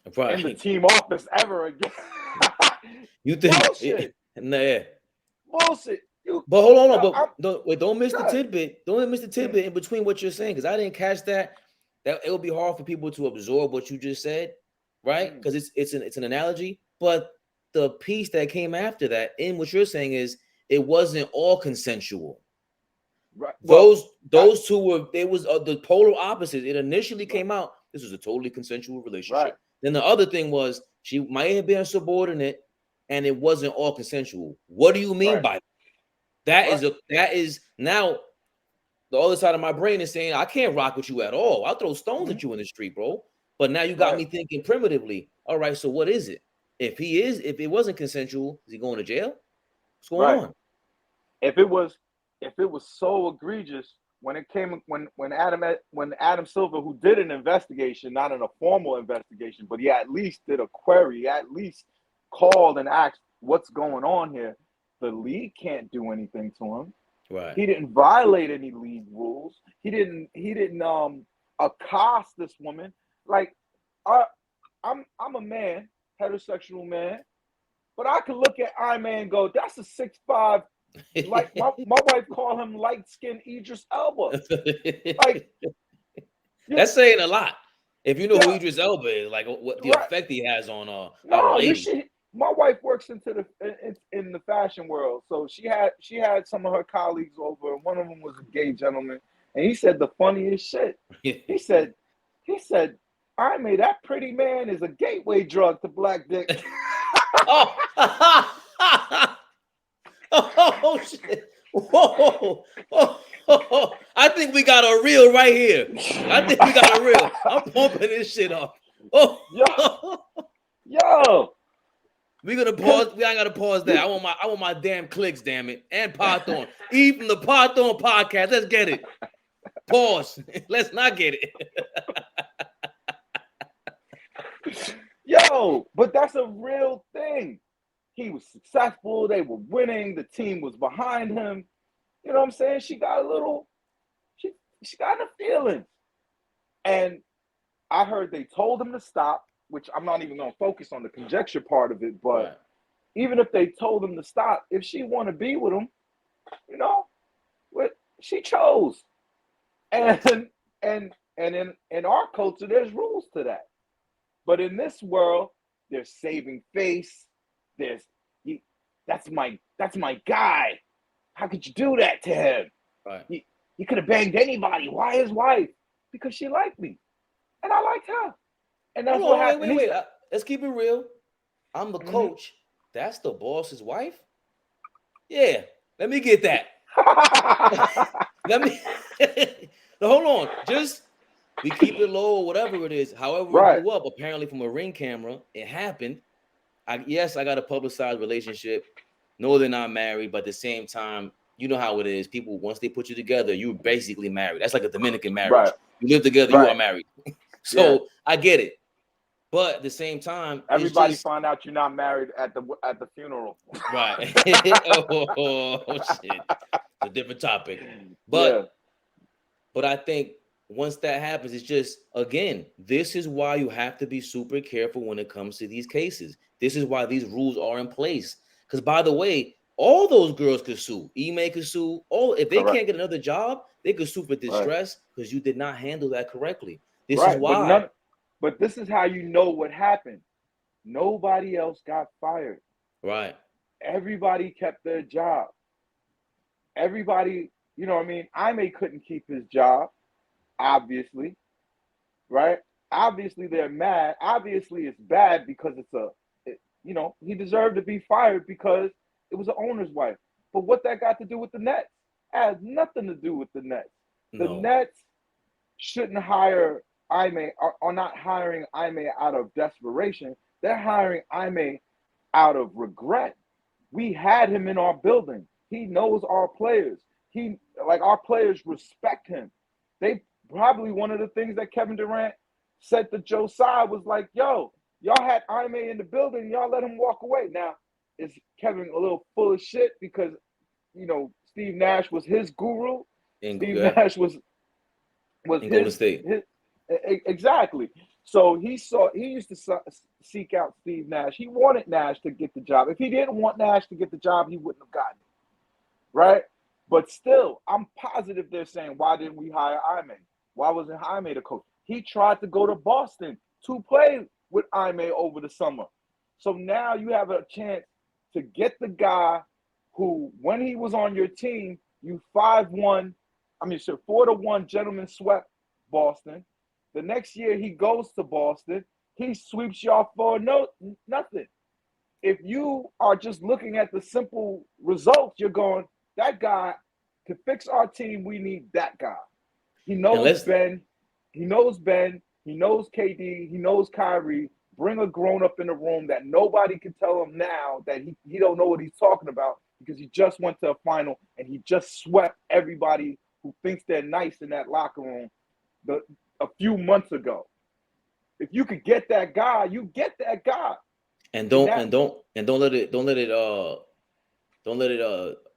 in the team office ever again. You think? Bullshit. Nah. Bullshit. But hold on, don't miss the tidbit. Don't miss the tidbit in between what you're saying, because I didn't catch that. That it would be hard for people to absorb what you just said, right? Because it's an analogy. But the piece that came after that, in what you're saying, is it wasn't all consensual. Right. Those two were the polar opposites. It initially came out this was a totally consensual relationship. Right. Then the other thing was she might have been a subordinate, and it wasn't all consensual. What do you mean by that? That is now. The other side of my brain is saying, I can't rock with you at all. I'll throw stones at you in the street, bro. But now you got me thinking primitively. All right, so what is it? If it wasn't consensual, is he going to jail? What's going on? If it was if it was so egregious when it came when Adam Silver, who did an investigation, not in a formal investigation, but he at least did a query, he at least called and asked what's going on here. The league can't do anything to him. Right. He didn't violate any league rules. He didn't accost this woman. Like, I'm a man, heterosexual man, but I could look at Ime and go, that's a 6'5", like my wife called him light-skinned Idris Elba. Like, that's saying a lot. If you know who Idris Elba is, like what the effect he has on our ladies. My wife works in the fashion world, so she had some of her colleagues over, and one of them was a gay gentleman, and he said the funniest shit. He said, Ime, that pretty man is a gateway drug to black dick. Oh shit! Whoa! Oh, I think we got a reel right here. I'm pumping this shit up. Oh, yo. We gonna pause. We ain't gotta pause that. I want my damn clicks, damn it. And Podthorn. Eve from the Podthorn Podcast. Let's get it. Pause. Let's not get it. Yo, but that's a real thing. He was successful. They were winning. The team was behind him. You know what I'm saying? She got she got a feeling. And I heard they told him to stop, which I'm not even going to focus on the conjecture part of it, but even if they told him to stop, if she want to be with him, you know, she chose. And in our culture, there's rules to that. But in this world, there's saving face. That's my guy. How could you do that to him? Right. He could have banged anybody. Why his wife? Because she liked me, and I liked her. And that's what happened. Wait. Let's keep it real. I'm the coach. That's the boss's wife? Yeah. Let me get that. Hold on. Just we keep it low or whatever it is. However we grew up, apparently from a Ring camera, it happened. I got a publicized relationship. No, they're not married, but at the same time, you know how it is. People, once they put you together, you're basically married. That's like a Dominican marriage. Right. You live together, you are married. So I get it. But at the same time, everybody find out you're not married at the funeral. Right. oh shit. It's a different topic. But I think once that happens, it's just, again, this is why you have to be super careful when it comes to these cases. This is why these rules are in place. Because, by the way, all those girls could sue. Ime could sue. If they can't get another job, they could sue for distress because you did not handle that correctly. This is why. But this is how you know what happened. Nobody else got fired. Right. Everybody kept their job. Everybody, you know what I mean? Ime couldn't keep his job, obviously. Right? Obviously, they're mad. Obviously, it's bad because he deserved to be fired because it was the owner's wife. But what that got to do with the Nets? It has nothing to do with the Nets. The Nets shouldn't hire Ime, are not hiring Ime out of desperation. They're hiring Ime out of regret. We had him in our building. He knows our players. Our players respect him. They probably, one of the things that Kevin Durant said to Joe Tsai was like, yo, y'all had Ime in the building, y'all let him walk away. Now, is Kevin a little full of shit because, Steve Nash was his guru? Nash was Golden State. Exactly. So he used to seek out Steve Nash. He wanted Nash to get the job. If he didn't want Nash to get the job, he wouldn't have gotten it. Right? But still, I'm positive they're saying, why didn't we hire Ime? Why wasn't Ime the coach? He tried to go to Boston to play with Ime over the summer. So now you have a chance to get the guy who, when he was on your team, you 4-1 gentlemen swept Boston. The next year he goes to Boston, he sweeps y'all for nothing. If you are just looking at the simple results, you're going, that guy, to fix our team, we need that guy. He knows Ben. He knows KD. He knows Kyrie. Bring a grown-up in the room that nobody can tell him now that he don't know what he's talking about. because he just went to a final and he just swept everybody who thinks they're nice in that locker room a few months ago. If you could get that guy, you get that guy. And don't let it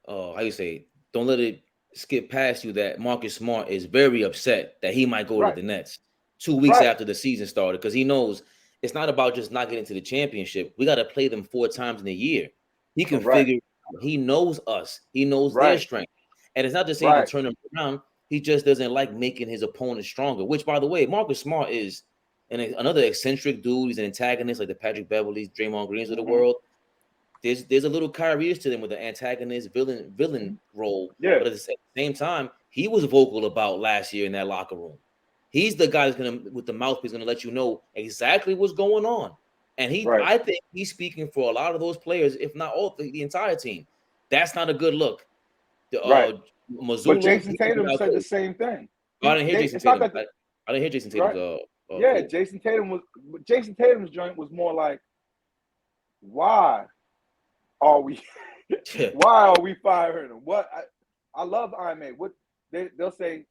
how you say, don't let it skip past you that Marcus Smart is very upset that he might go to the Nets 2 weeks after the season started, because he knows it's not about just not getting to the championship. We got to play them 4 times in a year. He can figure. He knows us. He knows their strength, and it's not to say he can turn them around. He just doesn't like making his opponent stronger. Which, by the way, Marcus Smart is another eccentric dude. He's an antagonist, like the Patrick Beverleys, Draymond Greens of the world. There's a little Kyrie to them with the antagonist villain role. Yeah. But at the same time, he was vocal about last year in that locker room. He's the guy that's with the mouthpiece, gonna let you know exactly what's going on. And I think he's speaking for a lot of those players, if not all, the entire team. That's not a good look. Missoula, but Jason Tatum said the same thing. I didn't hear Jason Tatum. I didn't hear Jason Tatum's. Jason Tatum's joint was more like, why are we firing him? What I love Ime. What they'll say,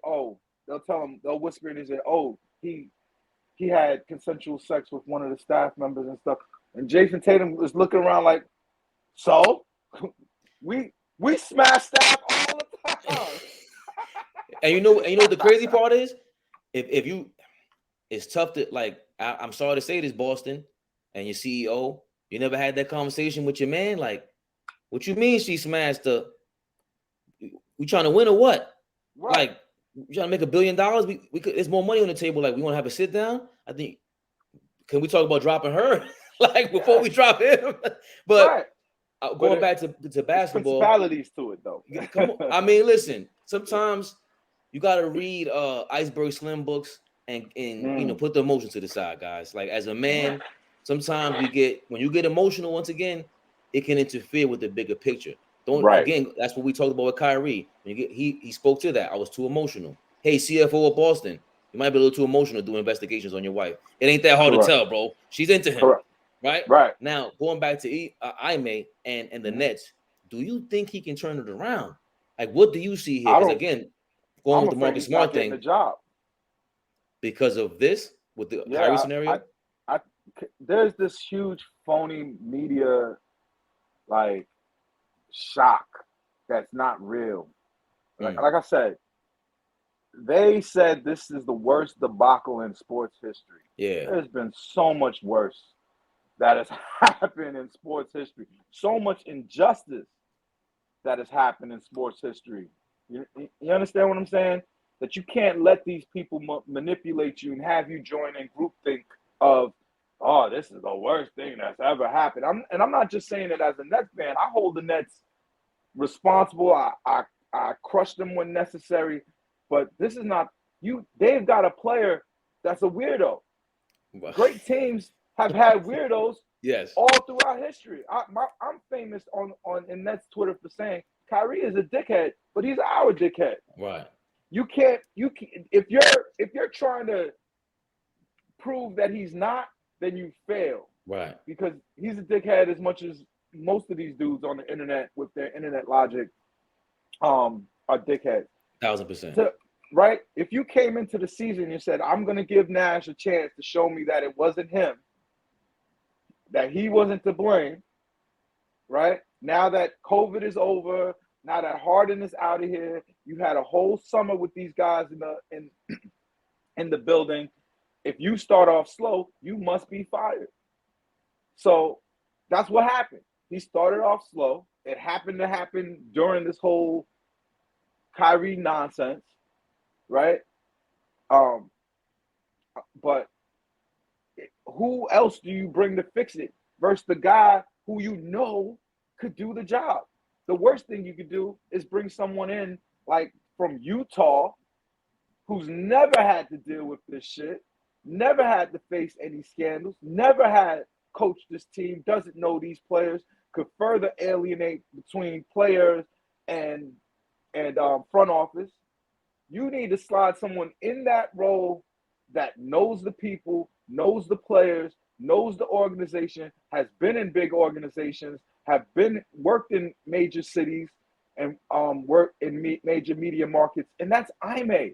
oh, they'll tell him, they'll whisper in his ear, oh, he had consensual sex with one of the staff members and stuff. And Jason Tatum was looking around like, so we smash staff all the time. And you know what the crazy part is? If you, it's tough to, like, I'm sorry to say this, Boston, and your CEO, you never had that conversation with your man. Like, what you mean she smashed the? We trying to win or what? Like, you trying to make $1 billion? We could. There's more money on the table. Like, we want to have a sit down. I think. Can we talk about dropping her? Like, before we drop him? But going back to basketball, principalities to it though. Come on. I mean, listen. Sometimes you got to read Iceberg Slim books and put the emotion to the side, guys. Like, as a man. Sometimes when you get emotional, once again, it can interfere with the bigger picture. Again, that's what we talked about with Kyrie. He spoke to that. I was too emotional. Hey, CFO of Boston, you might be a little too emotional to do investigations on your wife. It ain't that hard to tell, bro. She's into him. Right? Now, going back to Ime and the Nets, do you think he can turn it around? Like, what do you see here? Because again, going with the Marcus Smart thing, the job. Because of this, with the Kyrie scenario? There's this huge phony media like shock that's not real. Like I said, they said this is the worst debacle in sports history. Yeah, there's been so much worse that has happened in sports history. So much injustice that has happened in sports history. You understand what I'm saying? That you can't let these people manipulate you and have you join in groupthink of, oh, this is the worst thing that's ever happened. I'm not just saying it as a Nets fan. I hold the Nets responsible. I crush them when necessary. But this is not you. They've got a player that's a weirdo. Wow. Great teams have had weirdos all throughout history. I'm famous in Nets Twitter for saying Kyrie is a dickhead, but he's our dickhead. Right. You can't if you're trying to prove that he's not, then you fail. Right. Because he's a dickhead as much as most of these dudes on the internet with their internet logic are dickheads. 1000%. Right? If you came into the season and said, I'm going to give Nash a chance to show me that it wasn't him, that he wasn't to blame, right? Now that COVID is over, now that Harden is out of here, you had a whole summer with these guys in the building. If you start off slow, you must be fired. So that's what happened. He started off slow. It happened to happen during this whole Kyrie nonsense, right? But who else do you bring to fix it versus the guy who you know could do the job? The worst thing you could do is bring someone in like from Utah who's never had to deal with this shit, never had to face any scandals, never had coached this team, doesn't know these players, could further alienate between players and front office. You need to slide someone in that role that knows the people, knows the players, knows the organization, has been in big organizations, worked in major cities, and worked in major media markets, and that's Ime.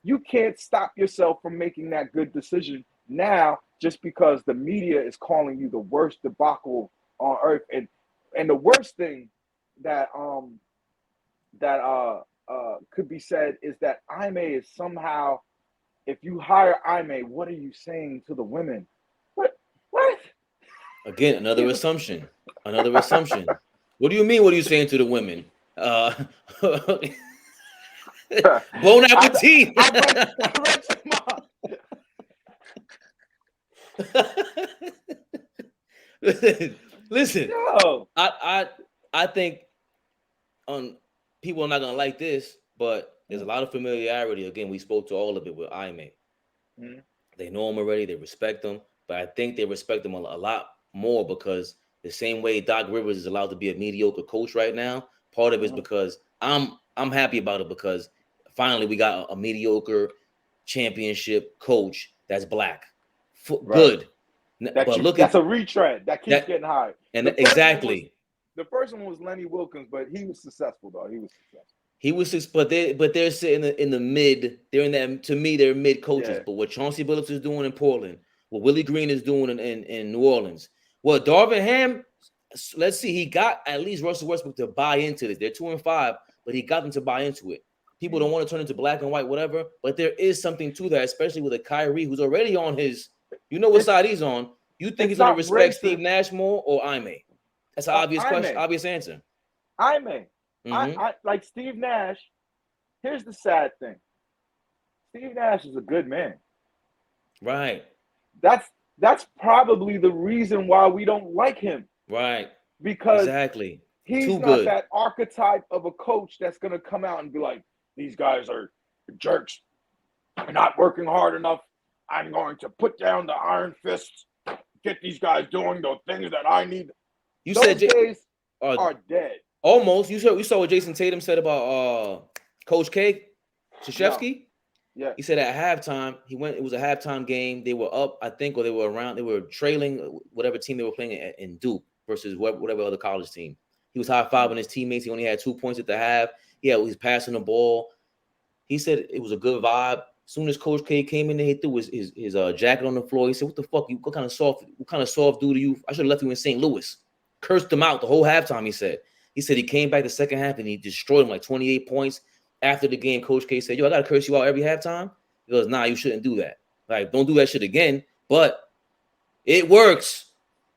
You can't stop yourself from making that good decision now just because the media is calling you the worst debacle on earth. And the worst thing that could be said is that Ime is somehow, if you hire Ime, what are you saying to the women? What? Again, another assumption. Another assumption. What do you mean? What are you saying to the women? Bon appetit. I read Listen. Yo. I think people are not gonna like this, but there's a lot of familiarity. Again, we spoke to all of it with Ime. Mm-hmm. They know him already. They respect him, but I think they respect him a lot more because the same way Doc Rivers is allowed to be a mediocre coach right now, part of it is because I'm happy about it because finally we got a mediocre championship coach that's black. Good. That's a retread that keeps getting hired. And exactly. The first one was Lenny Wilkens, but he was successful though. But they're sitting in the mid. They're in that, to me, they're mid coaches. Yeah. But what Chauncey Billups is doing in Portland, what Willie Green is doing in New Orleans, what Darvin Ham, let's see, he got at least Russell Westbrook to buy into this. They're 2-5, but he got them to buy into it. People don't want to turn into black and white, whatever, but there is something to that, especially with a Kyrie who's already on his, what side he's on. You think he's going to respect Steve Nash more or Ime? That's an obvious question, obvious answer. Ime. Mm-hmm. I like Steve Nash. Here's the sad thing. Steve Nash is a good man. Right. That's probably the reason why we don't like him. Right. Because exactly. He's Too not good. That archetype of a coach that's going to come out and be like, these guys are jerks. They're not working hard enough. I'm going to put down the iron fist, get these guys doing the things that I need. Those days are dead. Almost. You saw what Jason Tatum said about Coach K, Krzyzewski? No. Yeah. He said at halftime, it was a halftime game. They were up, I think, or they were trailing whatever team they were playing in Duke versus whatever other college team. He was high-fiving his teammates. He only had 2 points at the half. He was passing the ball. He said it was a good vibe. As soon as Coach K came in there, he threw his jacket on the floor. He said, "What the fuck? What kind of soft dude are you? I should have left you in St. Louis." Cursed him out the whole halftime. He said he came back the second half and he destroyed him like 28 points. After the game, Coach K said, "Yo, I gotta curse you out every halftime." He goes, "Nah, you shouldn't do that. Like, don't do that shit again." But it works.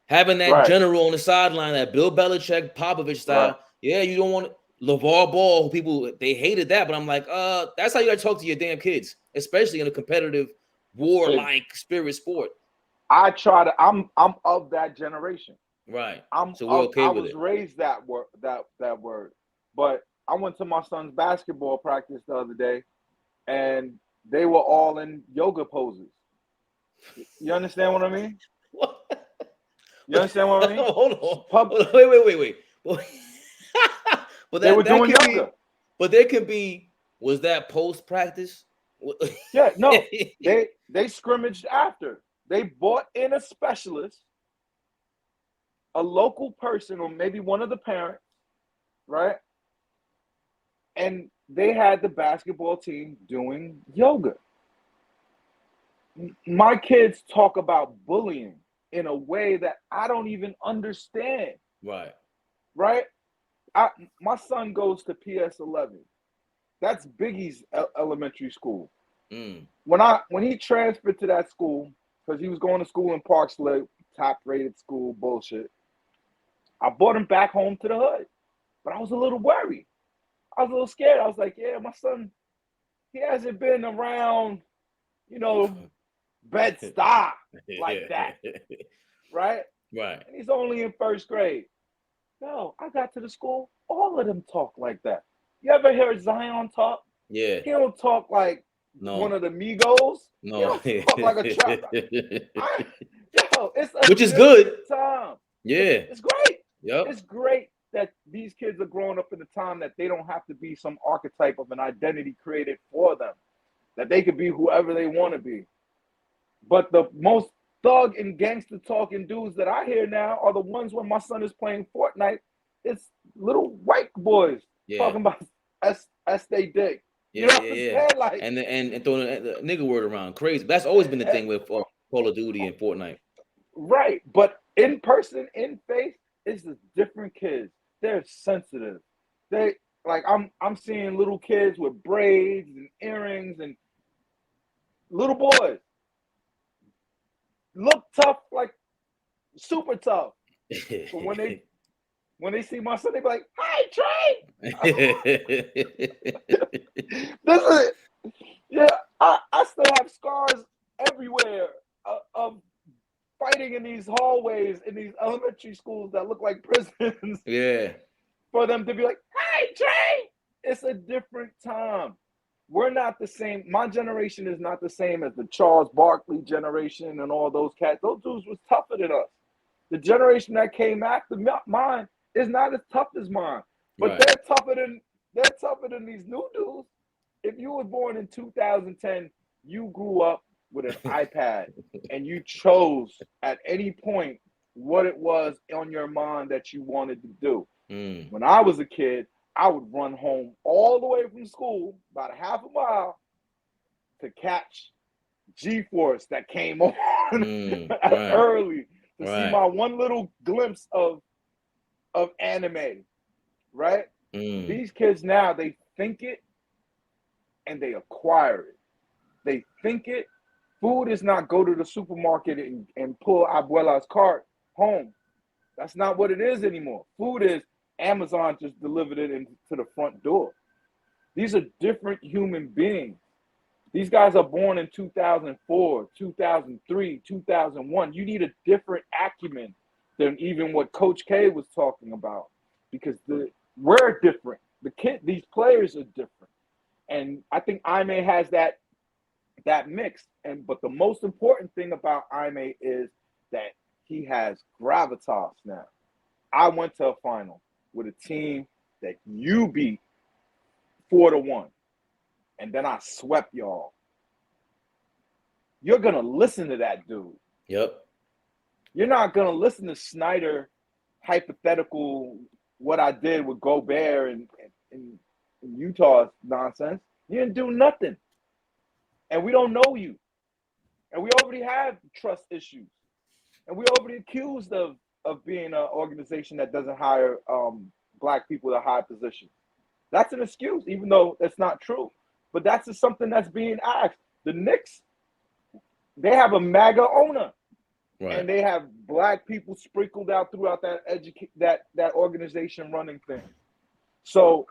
Having that general on the sideline, that Bill Belichick, Popovich style. Right. Yeah, you don't want LeVar Ball. Who people, they hated that, but I'm like, that's how you gotta talk to your damn kids, especially in a competitive, war-like spirit sport. I'm of that generation. Right. So we're okay with it. I was raised that word, but I went to my son's basketball practice the other day, and they were all in yoga poses. You understand what I mean? What? You understand what I mean? Hold on. Wait. But they were doing yoga. But there can be. Was that post practice? Yeah, no. They scrimmaged after. They brought in a specialist, a local person, or maybe one of the parents, right? And they had the basketball team doing yoga. My kids talk about bullying in a way that I don't even understand. Right. My son goes to PS11. That's Biggie's elementary school. Mm. When he transferred to that school, because he was going to school in Park Slope, top-rated school, bullshit, I brought him back home to the hood. But I was a little worried. I was a little scared. I was like, yeah, my son, he hasn't been around, Bed-Stuy like that. Right? Right. And he's only in first grade. No, I got to the school, all of them talk like that. You ever hear Zion talk? Yeah. He don't talk like one of the Migos. No. He don't talk like a trapper. It's which is good. Time. Yeah. It's great. Yep. It's great that these kids are growing up in a time that they don't have to be some archetype of an identity created for them, that they could be whoever they want to be. But the most thug and gangster talking dudes that I hear now are the ones when my son is playing Fortnite. It's little white boys talking about S they dick. You know what I'm saying? Like, and throwing the nigga word around crazy. That's always been the thing with Call of Duty and Fortnite. Right, but in person, in face, it's the different kids. They're sensitive. They like I'm seeing little kids with braids and earrings and little boys look tough, like super tough. But when they see my son, they be like, "Hi, Trey." This is I still have scars everywhere of fighting in these hallways in these elementary schools that look like prisons. Yeah. For them to be like, "Hey, Trey," it's a different time. We're not the same. My generation is not the same as the Charles Barkley generation and all those cats. Those dudes was tougher than us. The generation that came after mine is not as tough as mine, but they're tougher than these new dudes. If you were born in 2010, you grew up with an iPad and you chose at any point what it was on your mind that you wanted to do. When I was a kid, I would run home all the way from school, about a half a mile, to catch G-Force that came on early to see my one little glimpse of anime, right? These kids now, they think it and they acquire it. They think it. Food is not go to the supermarket and pull Abuela's cart home. That's not what it is anymore. Food is Amazon just delivered it into the front door. These are different human beings. These guys are born in 2004, 2003, 2001. You need a different acumen than even what Coach K was talking about, because we're different. These players are different, and I think Ime has that mix. But the most important thing about Ime is that he has gravitas now. I went to a final with a team that you beat 4-1, and then I swept y'all. You're gonna listen to that dude. Yep. You're not gonna listen to Snyder hypothetical what I did with Gobert and Utah's nonsense. You didn't do nothing, and we don't know you, and we already have trust issues, and we already accused of being an organization that doesn't hire Black people to high positions. That's an excuse, even though that's not true. But that's just something that's being asked. The Knicks, they have a MAGA owner, and they have Black people sprinkled out throughout that organization running thing. So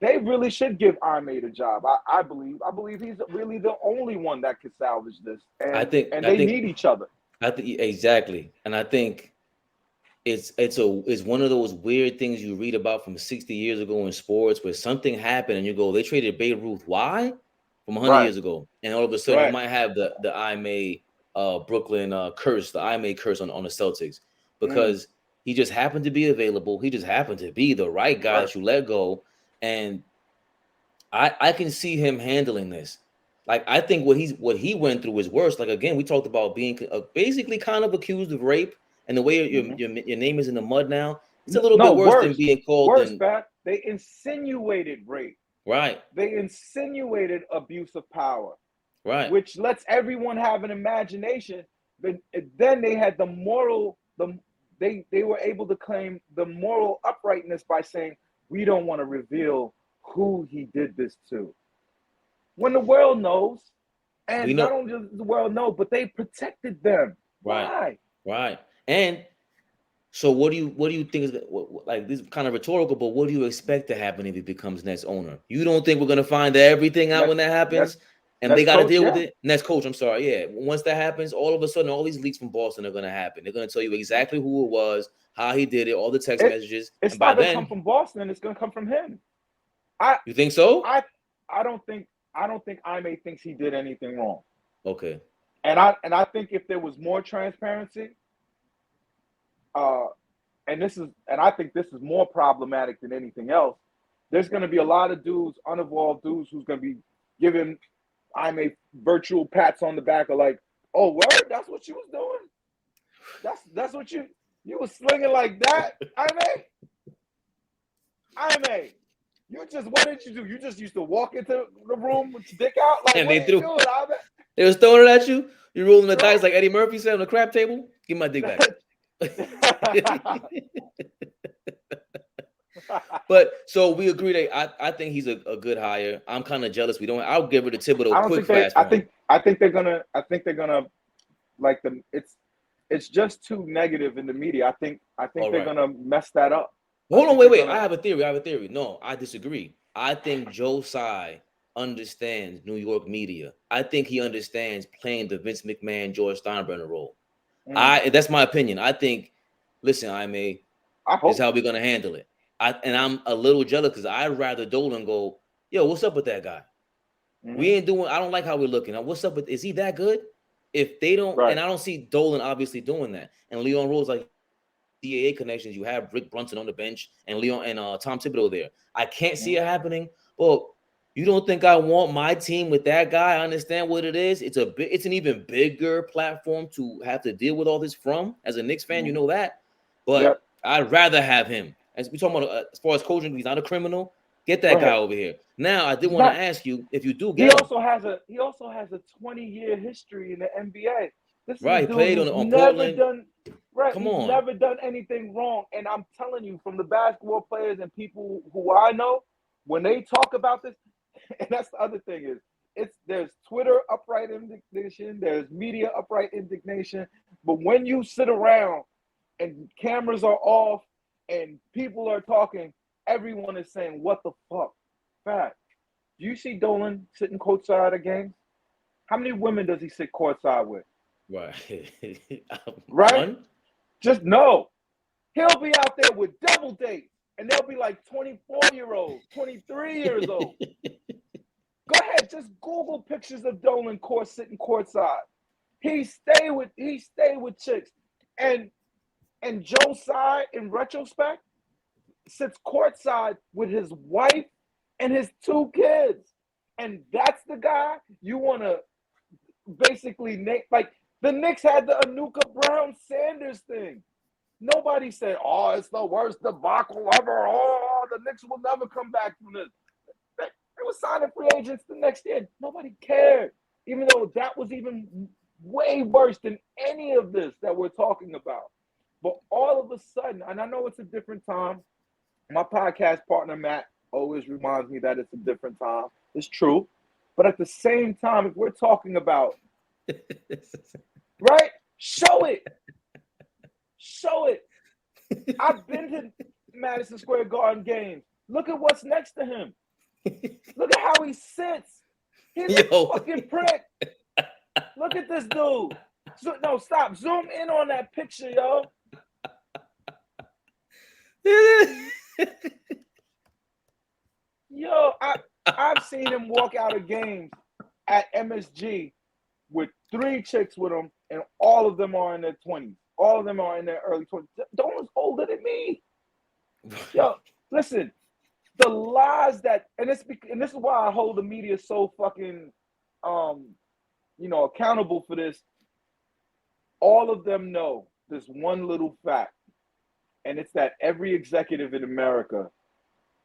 they really should give Ime a job. I believe he's really the only one that could salvage this. And they need each other. I think exactly, and I think it's one of those weird things you read about from 60 years ago in sports, where something happened and you go, they traded Babe Ruth. Why? From 100 years ago, and all of a sudden you might have the Ime Brooklyn curse, the Ime curse on the Celtics, because he just happened to be available. He just happened to be the right guy that you let go, and I can see him handling this. Like, I think what he went through is worse. Like, again, we talked about being basically kind of accused of rape, and the way your name is in the mud now, it's a little bit worse than being called. They insinuated rape. Right. They insinuated abuse of power. Right. Which lets everyone have an imagination. But then they had the moral. They were able to claim the moral uprightness by saying, we don't want to reveal who he did this to. When the world knows, and not only does the world know, but they protected them. Right. Why? Right. And so what do you think is, like, this is kind of rhetorical, but what do you expect to happen if he becomes next owner? You don't think we're going to find everything out when that happens? And they got to deal with it? Next coach, I'm sorry. Yeah. Once that happens, all of a sudden, all these leaks from Boston are going to happen. They're going to tell you exactly who it was, how he did it, all the text messages. It's not going to come from Boston. It's going to come from him. You think so? I don't think Ime thinks he did anything wrong. Okay. And I think if there was more transparency, and I think this is more problematic than anything else, there's going to be a lot of dudes, uninvolved dudes, who's going to be giving Ime virtual pats on the back of like, Oh, word? That's what you was doing? That's what you was slinging like that? Ime, what did you do? You just used to walk into the room with your dick out? Like, And what they are you threw. doing, Ime? They was throwing it at you. You rolling the Bro. dice like Eddie Murphy said on the crap table. Give my dick back. But so we agree that I think he's a good hire. I'm kind of jealous. I'll give it a Thibodeau quick fast. I think they're gonna like it's just too negative in the media. I think they're gonna mess that up. Hold on, wait. I have a theory. No, I disagree. I think Joe Tsai understands New York media. I think he understands playing the Vince McMahon, George Steinbrenner role. That's my opinion. I think, listen, this is how we're gonna handle it. I'm a little jealous because I'd rather Dolan go, yo, what's up with that guy? We ain't doing. I don't like how we're looking. What's up with? Is he that good? If they don't, and I don't see Dolan obviously doing that. And Leon Rose, like DAA connections, you have Rick Brunson on the bench and Tom Thibodeau there. I can't see it happening. Well, you don't think I want my team with that guy? I understand what it is. It's an even bigger platform to have to deal with all this from. As a Knicks fan, you know that. But I'd rather have him. As we talking about, as far as coaching, he's not a criminal. Get that guy over here. Now, I did want to ask you if you do get him. He also has a 20-year history in the NBA. This is he played on Portland. Come on. He's never done anything wrong. And I'm telling you, from the basketball players and people who I know, when they talk about this, and that's the other thing there's Twitter upright indignation, there's media upright indignation, but when you sit around and cameras are off and people are talking, everyone is saying, what the fuck? Fact. Do you see Dolan sitting courtside at games? How many women does he sit courtside with? Right? One? Just no. He'll be out there with double dates, and they'll be like 24-year-olds, 23 years old. Go ahead, just Google pictures of Dolan sitting courtside. He stay with chicks. And Joe Tsai, in retrospect, sits courtside with his wife and his 2 kids. And that's the guy you want to basically like. The Knicks had the Anuka Brown Sanders thing. Nobody said, oh, it's the worst debacle ever. Oh, the Knicks will never come back from this. They were signing free agents the next year. Nobody cared, even though that was even way worse than any of this that we're talking about. But all of a sudden, and I know it's a different time. My podcast partner, Matt, always reminds me that it's a different time. It's true. But at the same time, if we're talking about right? Show it. I've been to Madison Square Garden games. Look at what's next to him. Look at how he sits. He's a fucking prick. Look at this dude. No, stop. Zoom in on that picture, yo. Yo, I've seen him walk out of games at MSG with 3 chicks with him, and all of them are in their 20s. All of them are in their early 20s. Dolan's older than me. Yo, listen, the lies that, and this is why I hold the media so fucking, accountable for this. All of them know this one little fact, and it's that every executive in America,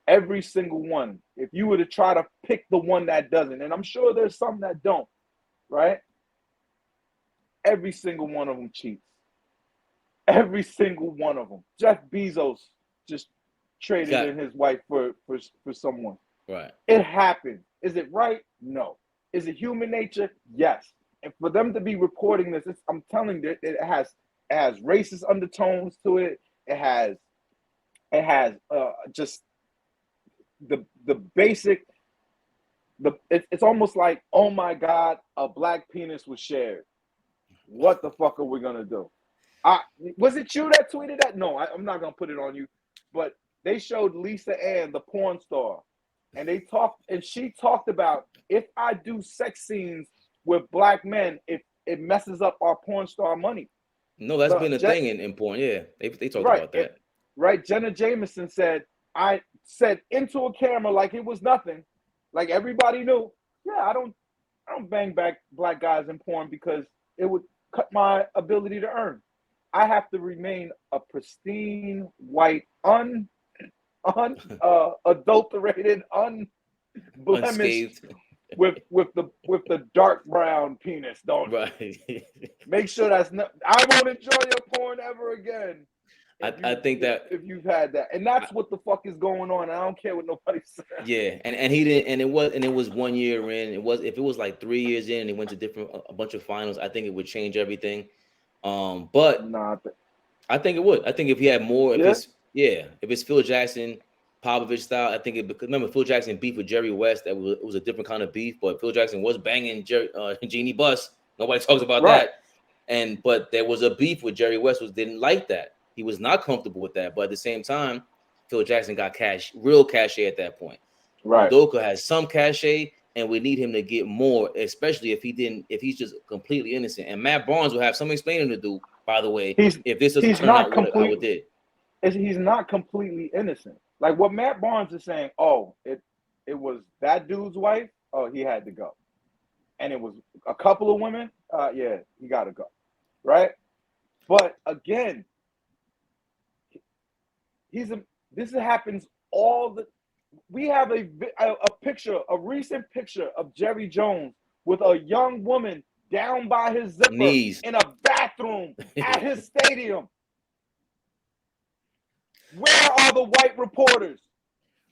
every single one, if you were to try to pick the one that doesn't, and I'm sure there's some that don't, right? Every single one of them cheats. Every single one of them. Jeff Bezos just traded in his wife for someone. Right. It happened. Is it right? No. Is it human nature? Yes. And for them to be reporting this, I'm telling you, it has racist undertones to it. It has just the basic. It's almost like, oh my God, a black penis was shared. What the fuck are we gonna do? Was it you that tweeted that? No, I'm not gonna put it on you. But they showed Lisa Ann, the porn star, and she talked about, if I do sex scenes with black men, it messes up our porn star money. No, that's been a thing in porn. Yeah, they talked about that. Right. Jenna Jameson said, I said into a camera like it was nothing, like everybody knew. Yeah, I don't bang back black guys in porn because cut my ability to earn. I have to remain a pristine white, adulterated, unblemished, Unscathed. with the dark brown penis. Don't Right. make sure that's not. I won't enjoy your porn ever again. I think that if you've had that, and that's what the fuck is going on. I don't care what nobody says. yeah, and he didn't, and it was 1 year in. It was, if it was like 3 years in and he went to a bunch of finals, I think it would change everything. But Nah, I think it would. I think if he had more, yeah, if it's Phil Jackson, Popovich style, I think because remember Phil Jackson beef with Jerry West, it was a different kind of beef, but Phil Jackson was banging Jeannie Buss. Nobody talks about right. that. But there was a beef with Jerry West, didn't like that. He was not comfortable with that. But at the same time, Phil Jackson got real cachet at that point. Right. Udoka has some cachet, and we need him to get more, especially if he's just completely innocent. And Matt Barnes will have some explaining to do, by the way, if this doesn't turn out how it did. He's not completely innocent. Like what Matt Barnes is saying, oh, it was that dude's wife, oh, he had to go. And it was a couple of women, yeah, he got to go. Right? But again, this happens we have a picture, a recent picture of Jerry Jones with a young woman down by his zipper knees in a bathroom at his stadium. Where are the white reporters?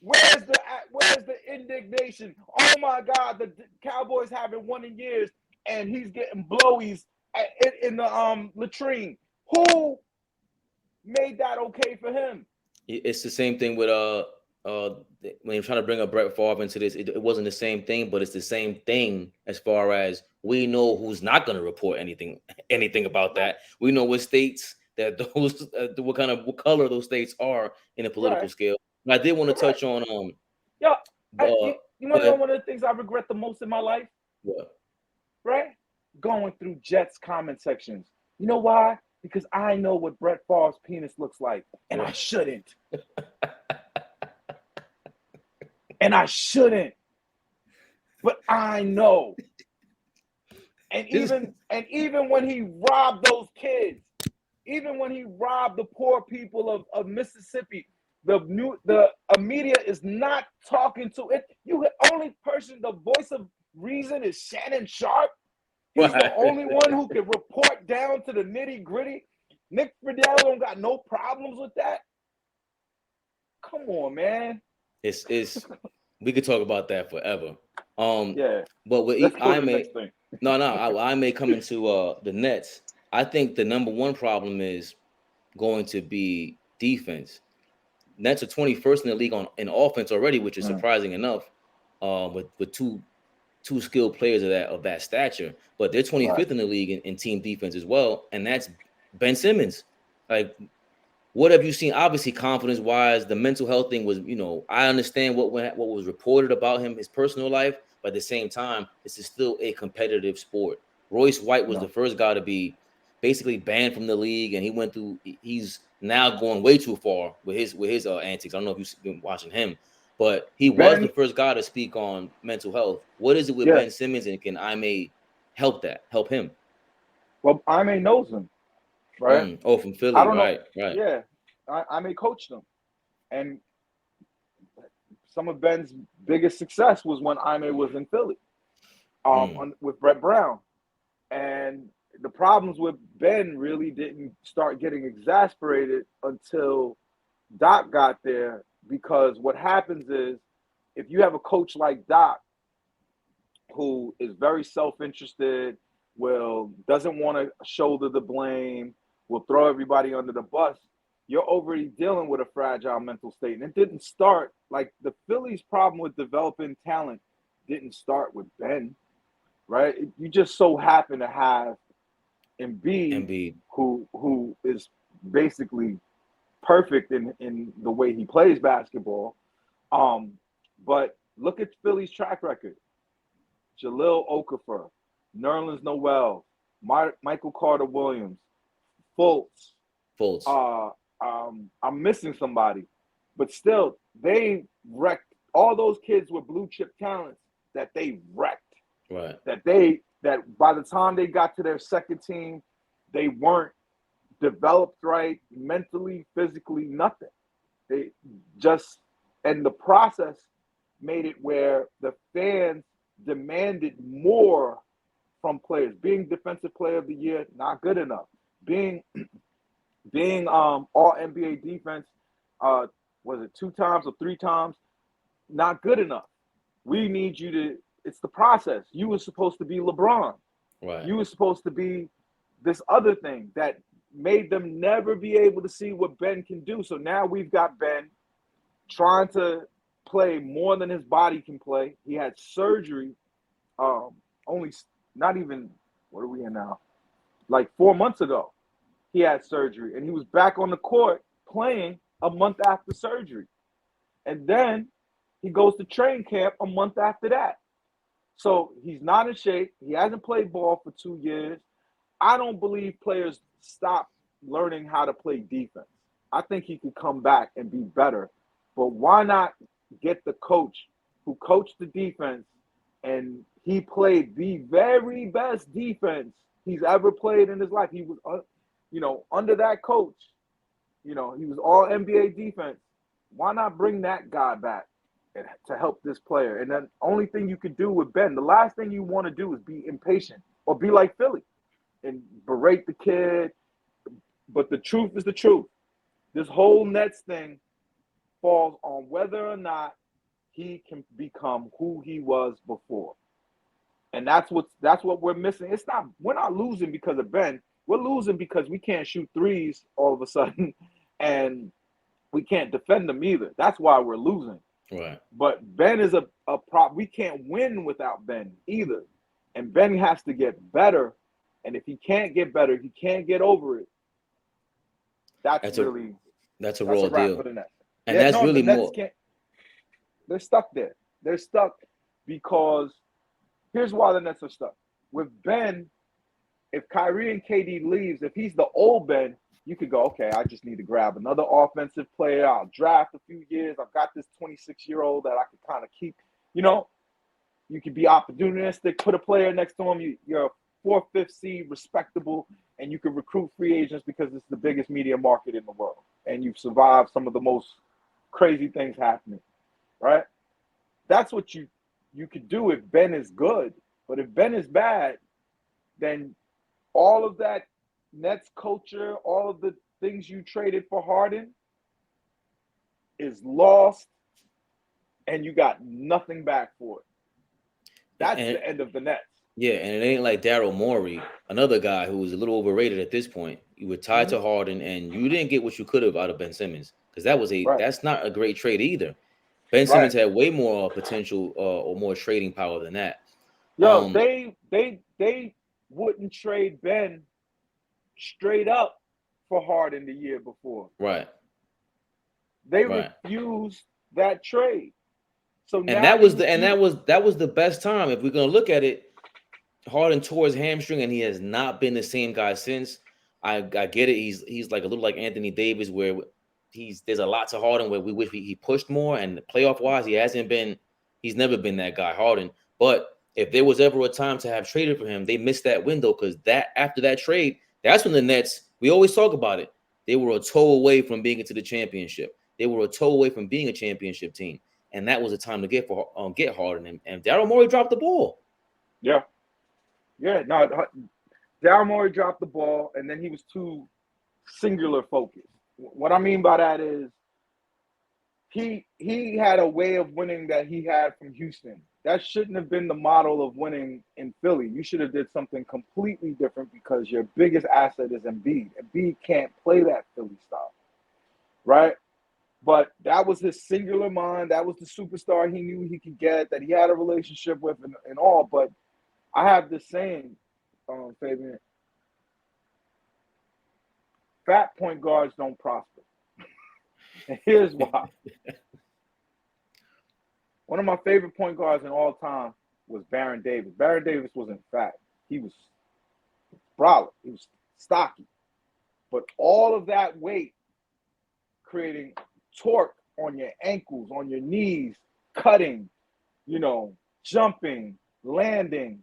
Where's the indignation? Oh my God, the Cowboys haven't won in years, and he's getting blowies in the latrine. Who made that okay for him? It's the same thing with when you're trying to bring up Brett Favre into this. It wasn't the same thing, but it's the same thing as far as we know who's not going to report anything about that. We know what states that those what color those states are in a political scale. And I did want to touch on you want to know one of the things I regret the most in my life? What? Right? Going through Jets comment sections. You know why? Because I know what Brett Favre's penis looks like, and I shouldn't. And I shouldn't. But I know. And even when he robbed those kids, even when he robbed the poor people of Mississippi, the media is not talking to it. The only person, the voice of reason, is Shannon Sharp. He's the only one who can report down to the nitty gritty. Nick Friedel don't got no problems with that. Come on, man. It's we could talk about that forever. Yeah. But with I may come into the Nets. I think the number one problem is going to be defense. Nets are 21st in the league in offense already, which is surprising enough. With two skilled players of that stature, but they're 25th in the league in team defense as well, and that's Ben Simmons. Like, what have you seen? Obviously, confidence wise, the mental health thing was, I understand what was reported about him, his personal life, but at the same time, this is still a competitive sport. Royce White was the first guy to be basically banned from the league, and he's now going way too far with his antics. I don't know if you've been watching him. But he was the first guy to speak on mental health. What is it with Ben Simmons, and can Ime help him? Well, Ime knows him, right? From Philly, I don't right. Yeah, Ime coached him. And some of Ben's biggest success was when Ime was in Philly with Brett Brown. And the problems with Ben really didn't start getting exasperated until Doc got there. Because what happens is, if you have a coach like Doc, who is very self-interested, doesn't want to shoulder the blame, will throw everybody under the bus, you're already dealing with a fragile mental state. And it didn't start, like the Phillies' problem with developing talent didn't start with Ben, right? You just so happen to have Embiid. who is basically perfect in the way he plays basketball. But look at Philly's track record. Jahlil Okafor, Nerlens Noel, Michael Carter-Williams, Fultz. I'm missing somebody. But still, they wrecked all those kids with blue chip talents that they wrecked. Right. That they that by the time they got to their second team, they weren't developed right mentally, physically, nothing. They just, and the process made it where the fans demanded more from players. Being defensive player of the year, not good enough. Being all NBA defense, was it 2 times or 3 times? Not good enough. We need you to, it's the process. You were supposed to be LeBron. Right. You were supposed to be this other thing that made them never be able to see what Ben can do. So now we've got Ben trying to play more than his body can play. He had surgery only, not even, what are we in now? Like 4 months ago, he had surgery, and he was back on the court playing a month after surgery. And then he goes to training camp a month after that. So he's not in shape. He hasn't played ball for 2 years. I don't believe players stop learning how to play defense. I think he could come back and be better. But why not get the coach who coached the defense, and he played the very best defense he's ever played in his life. He was, under that coach, he was all NBA defense. Why not bring that guy back to help this player? And then only thing you could do with Ben, the last thing you want to do is be impatient or be like Philly and berate the kid. But the truth is the truth. This whole Nets thing falls on whether or not he can become who he was before. And that's what we're missing. We're not losing because of Ben. We're losing because we can't shoot threes all of a sudden, and we can't defend them either. That's why we're losing. Right. But Ben is a prop. We can't win without Ben either. And Ben has to get better. And if he can't get better, he can't get over it. That's a raw deal. For the Nets. And that's really more. They're stuck there. They're stuck because here's why the Nets are stuck. With Ben, if Kyrie and KD leaves, if he's the old Ben, you could go, okay, I just need to grab another offensive player. I'll draft a few years. I've got this 26-year-old that I could kind of keep. You could be opportunistic, put a player next to him. You're a 4th, 5th seed, respectable, and you can recruit free agents because it's the biggest media market in the world. And you've survived some of the most crazy things happening, right? That's what you could do if Ben is good. But if Ben is bad, then all of that Nets culture, all of the things you traded for Harden is lost, and you got nothing back for it. That's the end of the Nets. Yeah, and it ain't like Daryl Morey, another guy who was a little overrated at this point. You were tied to Harden, and you didn't get what you could have out of Ben Simmons, because that's not a great trade either. Ben Simmons had way more potential or more trading power than that. Yo, they wouldn't trade Ben straight up for Harden the year before. Right. They refused that trade. So and that was the best time. If we're gonna look at it, Harden tore his hamstring, and he has not been the same guy since. I get it. He's like a little like Anthony Davis, where there's a lot to Harden where we wish he pushed more, and playoff wise, he's never been that guy, Harden. But if there was ever a time to have traded for him, they missed that window, because after that trade, that's when the Nets, we always talk about it, they were a toe away from being into the championship. They were a toe away from being a championship team, and that was a time to get Harden. And Daryl Morey dropped the ball. Yeah. No, Daryl Morey dropped the ball, and then he was too singular focused. What I mean by that is he had a way of winning that he had from Houston. That shouldn't have been the model of winning in Philly. You should have did something completely different, because your biggest asset is Embiid. Embiid can't play that Philly style, right? But that was his singular mind. That was the superstar he knew he could get, that he had a relationship with and all. But I have this saying, Fabian, fat point guards don't prosper. And here's why. One of my favorite point guards in all time was Baron Davis. Baron Davis wasn't fat. He was brolic. He was stocky. But all of that weight creating torque on your ankles, on your knees, cutting, jumping, landing,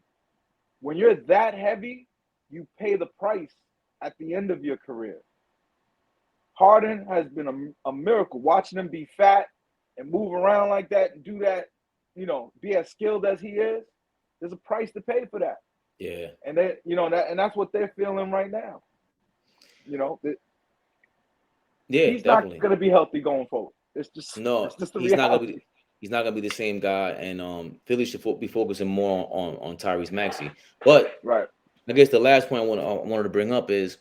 when you're that heavy, you pay the price at the end of your career. Harden has been a miracle. Watching him be fat and move around like that and do that, you know, be as skilled as he is, there's a price to pay for that. Yeah. And they, you know, that's what they're feeling right now. You know, he's definitely not going to be healthy going forward. It's just the he's reality. not gonna be. He's not gonna be the same guy, and Philly should be focusing more on Tyrese Maxey. But right. I guess the last point I wanted to bring up is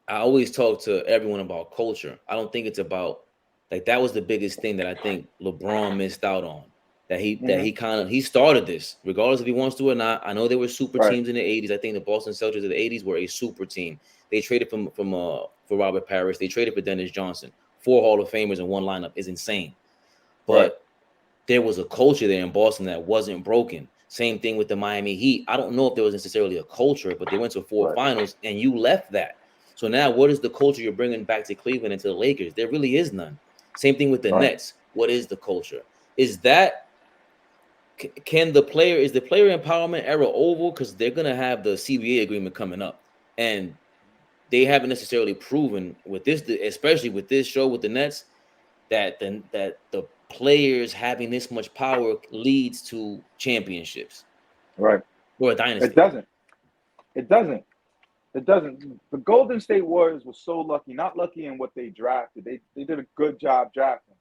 I always talk to everyone about culture. I don't think it's about like that was the biggest thing that I think LeBron missed out on. That he started this, regardless if he wants to or not. I know there were super teams in the 80s. I think the Boston Celtics of the 80s were a super team. They traded for Robert Parrish. They traded for Dennis Johnson. 4 Hall of Famers in one lineup is insane. But there was a culture there in Boston that wasn't broken. Same thing with the Miami Heat. I don't know if there was necessarily a culture, but they went to 4 finals and you left that. So now what is the culture you're bringing back to Cleveland and to the Lakers? There really is none. Same thing with the Nets. What is the culture? Is that is the player empowerment era over? Because they're going to have the CBA agreement coming up. And they haven't necessarily proven with this, especially with this show with the Nets, that the players having this much power leads to championships. Right. Or a dynasty. It doesn't. The Golden State Warriors were so lucky, not lucky in what they drafted. They did a good job drafting.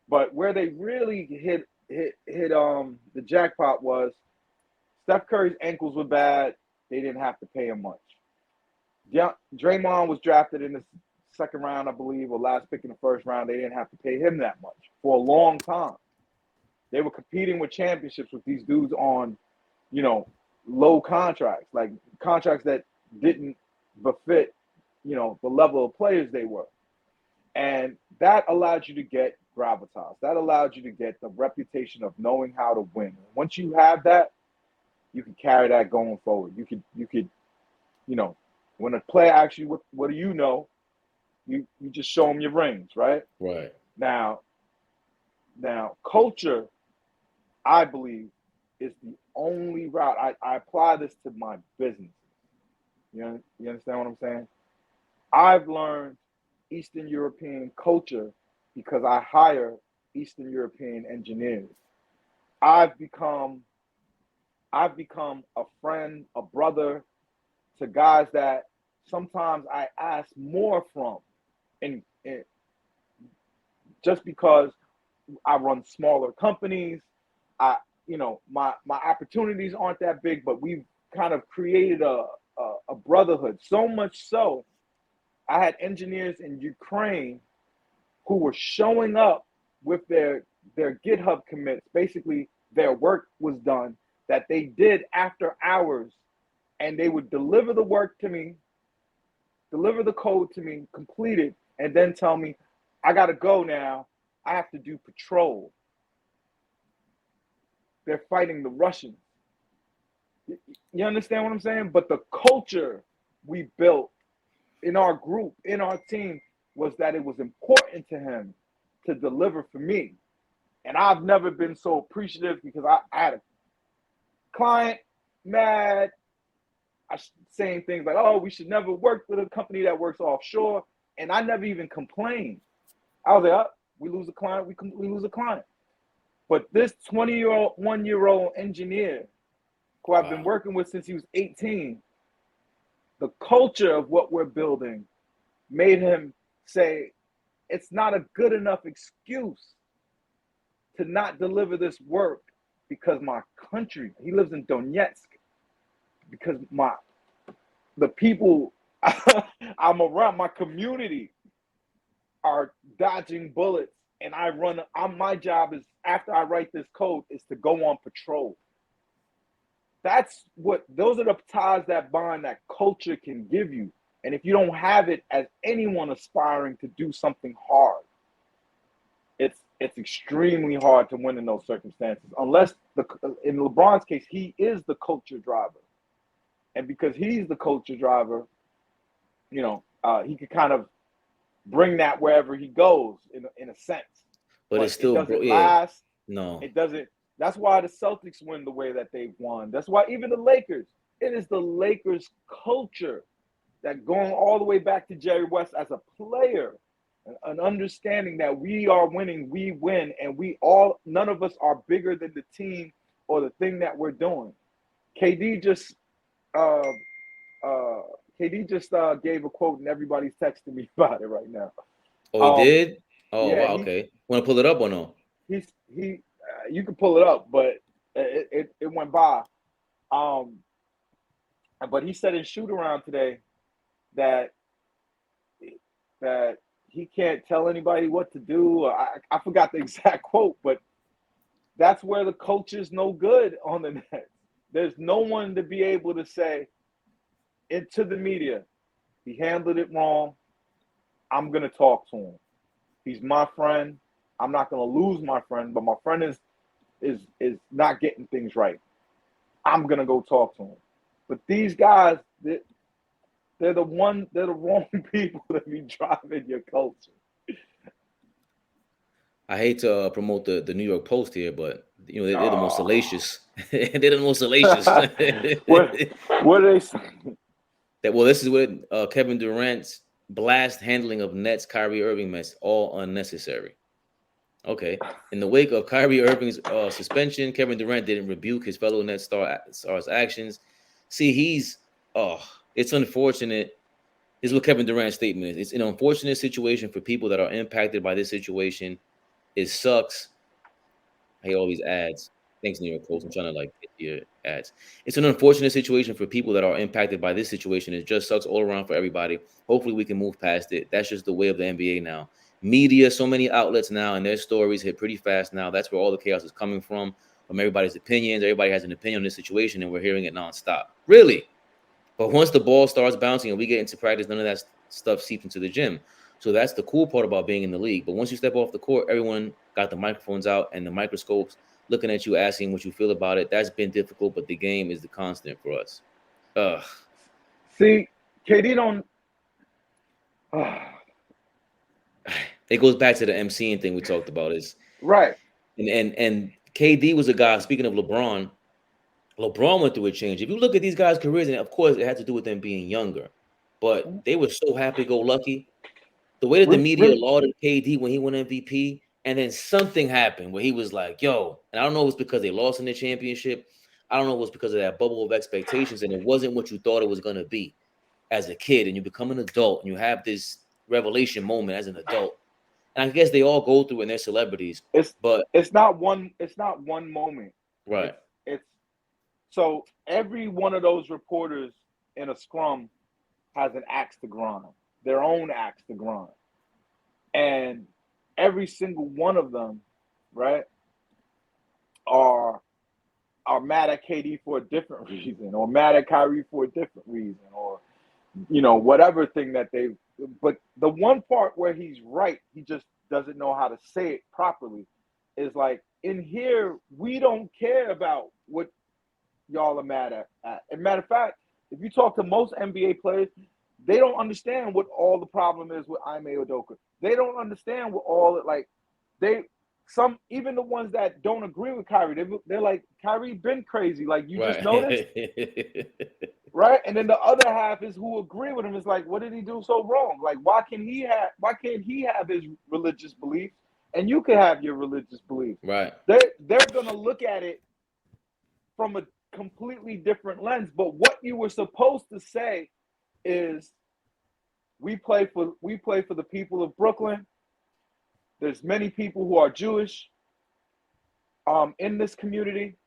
But where they really hit the jackpot was Steph Curry's ankles were bad. They didn't have to pay him much. Draymond was drafted in the second round, I believe, or last pick in the first round. They didn't have to pay him that much for a long time. They were competing with championships with these dudes on, you know, low contracts, like contracts that didn't befit, you know, the level of players they were. And that allowed you to get gravitas. That allowed you to get the reputation of knowing how to win. Once you have that, you can carry that going forward. You could, you know, when a player asks you, what do you know? You just show them your rings, right? Right. Now, culture, I believe, is the only route. I apply this to my business. You understand what I'm saying? I've learned Eastern European culture because I hire Eastern European engineers. I've become a friend, a brother to guys that sometimes I ask more from, and just because I run smaller companies, my opportunities aren't that big, but we've kind of created a brotherhood. So much so, I had engineers in Ukraine who were showing up with their GitHub commits. Basically, their work was done that they did after hours, and they would deliver the work to me, deliver the code to me, complete it, and then tell me, I got to go now. I have to do patrol. They're fighting the Russians. You understand what I'm saying? But the culture we built in our group, in our team, was that it was important to him to deliver for me. And I've never been so appreciative because I had a client mad, saying things like, oh, we should never work with a company that works offshore. And I never even complained. I was like, oh, we lose a client, we lose a client. But this 21-year-old engineer who I've been working with since he was 18, the culture of what we're building made him say, it's not a good enough excuse to not deliver this work because my country, he lives in Donetsk, because the people I'm around, my community, are dodging bullets, and my job is, after I write this code, is to go on patrol. Those are the ties that bind that culture can give you. And if you don't have it as anyone aspiring to do something hard, it's extremely hard to win in those circumstances. Unless, in LeBron's case, he is the culture driver. And because he's the culture driver, he could kind of bring that wherever he goes in a sense. But it's still, it doesn't last. No, it doesn't. That's why the Celtics win the way that they've won. That's why even the Lakers, it is the Lakers culture that going all the way back to Jerry West as a player, an understanding that we are winning, we win, and none of us are bigger than the team or the thing that we're doing. KD just uh, gave a quote, and everybody's texting me about it right now. Oh, he did? Oh, Yeah, wow. Okay. Want to pull it up or no? You can pull it up, but it went by. But he said in shoot around today that he can't tell anybody what to do. I forgot the exact quote, but that's where the coach is no good on the net. There's no one to be able to say into the media, he handled it wrong. I'm going to talk to him. He's my friend. I'm not going to lose my friend, but my friend is not getting things right. I'm going to go talk to him. But these guys, they're the wrong people that be driving your culture. I hate to promote the New York Post here, but you know they're the most salacious. They're the most salacious. what are they saying? This is what Kevin Durant's blast handling of Nets Kyrie Irving mess, all unnecessary. Okay. In the wake of Kyrie Irving's suspension, Kevin Durant didn't rebuke his fellow Nets star's actions. See, it's unfortunate. This is what Kevin Durant's statement is. It's an unfortunate situation for people that are impacted by this situation. It sucks. I hate all these ads. Thanks, New York Post. I'm trying to get your ads. It's an unfortunate situation for people that are impacted by this situation. It just sucks all around for everybody. Hopefully we can move past it. That's just the way of the NBA now. Media, so many outlets now, and their stories hit pretty fast now. That's where all the chaos is coming from everybody's opinions. Everybody has an opinion on this situation, and we're hearing it nonstop. Really? But once the ball starts bouncing and we get into practice, none of that stuff seeps into the gym. So that's the cool part about being in the league. But once you step off the court, everyone got the microphones out and the microscopes looking at you, asking what you feel about it. That's been difficult, but the game is the constant for us. See, KD don't. It goes back to the MCing thing we talked about. Is right. And KD was a guy. Speaking of LeBron went through a change. If you look at these guys' careers, and of course it had to do with them being younger, but they were so happy-go-lucky. The way that the media lauded KD when he won MVP, and then something happened where he was like, yo, and I don't know if it's because they lost in the championship. I don't know if it's because of that bubble of expectations, and it wasn't what you thought it was going to be as a kid, and you become an adult, and you have this revelation moment as an adult. And I guess they all go through in their celebrities. It's not one moment. Right. So every one of those reporters in a scrum has an axe to grind, their own axe to grind. And every single one of them, right, are mad at KD for a different reason, or mad at Kyrie for a different reason, or, whatever thing that but the one part where he's right, he just doesn't know how to say it properly, is like, in here, we don't care about what y'all are mad at. And matter of fact, if you talk to most NBA players, they don't understand what all the problem is with Ime Udoka. They don't understand what all even the ones that don't agree with Kyrie, they're like, Kyrie been crazy. Like, you just noticed? Right? And then the other half is who agree with him. It's like, what did he do so wrong? Like, why can't he have his religious beliefs and you can have your religious beliefs? Right. They're gonna look at it from a completely different lens. But what you were supposed to say is, we play for the people of Brooklyn. There's many people who are Jewish in this community.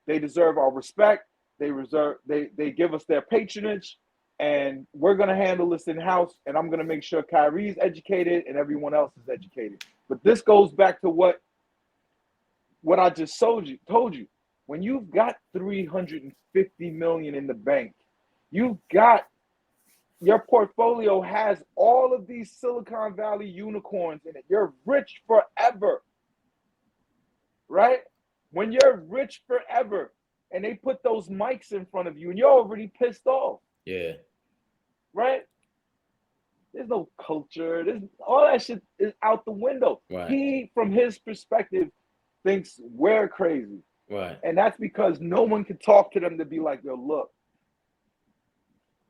They deserve our respect. They give us their patronage, and we're gonna handle this in house. And I'm gonna make sure Kyrie's educated and everyone else is educated. But this goes back to what I just told you. When you've got $350 million in the bank, your portfolio has all of these Silicon Valley unicorns in it. You're rich forever, right? When you're rich forever and they put those mics in front of you and you're already pissed off. Yeah. Right? There's no culture. All that shit is out the window. Right. He, from his perspective, thinks we're crazy. Right. And that's because no one can talk to them to be like, yo, look,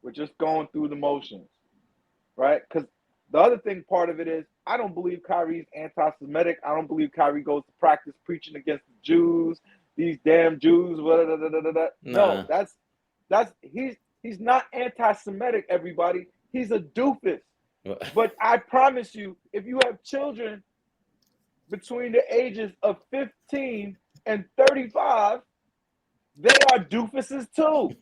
we're just going through the motions, right? Because the other thing, part of it is, I don't believe Kyrie's anti-Semitic. I don't believe Kyrie goes to practice preaching against the Jews, these damn Jews. Blah, blah, blah, blah, blah. Nah. No, that's he's not anti-Semitic. Everybody, he's a doofus. But I promise you, if you have children between the ages of 15 and 35, they are doofuses too.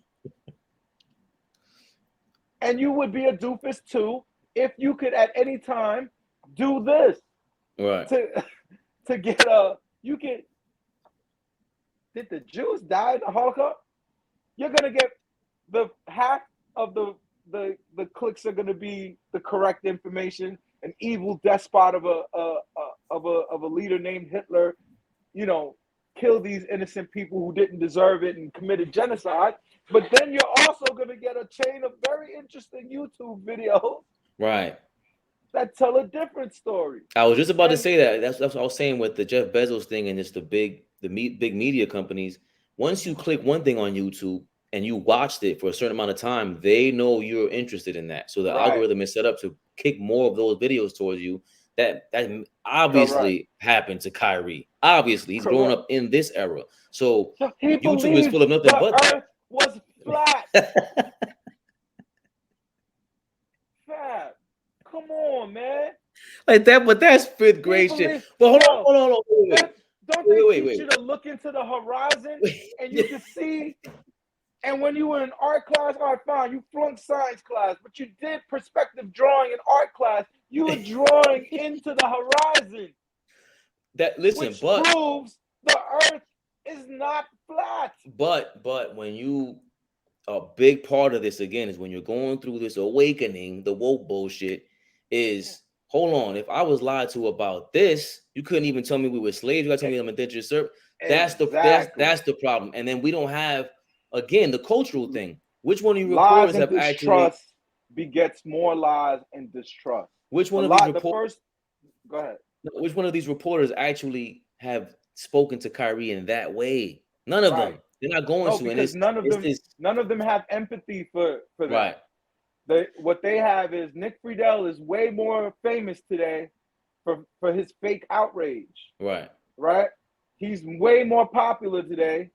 And you would be a doofus too if you could at any time do this. Right. To get you can. Did the Jews die in the Holocaust? You're gonna get the half of the clicks are gonna be the correct information. An evil despot of a leader named Hitler, kill these innocent people who didn't deserve it and committed genocide. But then you're also going to get a chain of very interesting YouTube videos, right, that tell a different story. I was just about to say that. That's what I was saying with the Jeff Bezos thing and just the big media companies. Once you click one thing on YouTube and you watched it for a certain amount of time, they know you're interested in that. So the algorithm is set up to kick more of those videos towards you. That obviously happened to Kyrie. Obviously, he's growing up in this era. So YouTube is full of nothing but that. Earth was flat. Fab. Come on, man. Like that, but that's fifth grade shit. But hold on. Don't they teach you to look into the horizon and you can see? And when you were in art class, all right, fine, you flunked science class, but you did perspective drawing in art class. You were drawing into the horizon. Which proves the Earth is not flat. But when you, a big part of this again is when you're going through this awakening, the woke bullshit is, hold on, if I was lied to about this, you couldn't even tell me we were slaves. You got to tell me I'm indentured servant. That's the problem. And then we don't have, again, the cultural thing. Which one of you reporters have actually begets more lies and distrust? Which one of these reporters? Go ahead. Which one of these reporters actually have spoken to Kyrie in that way? None of them. They're not going to. Because none of them have empathy for that. Right. What they have is Nick Friedel is way more famous today for his fake outrage. Right. Right. He's way more popular today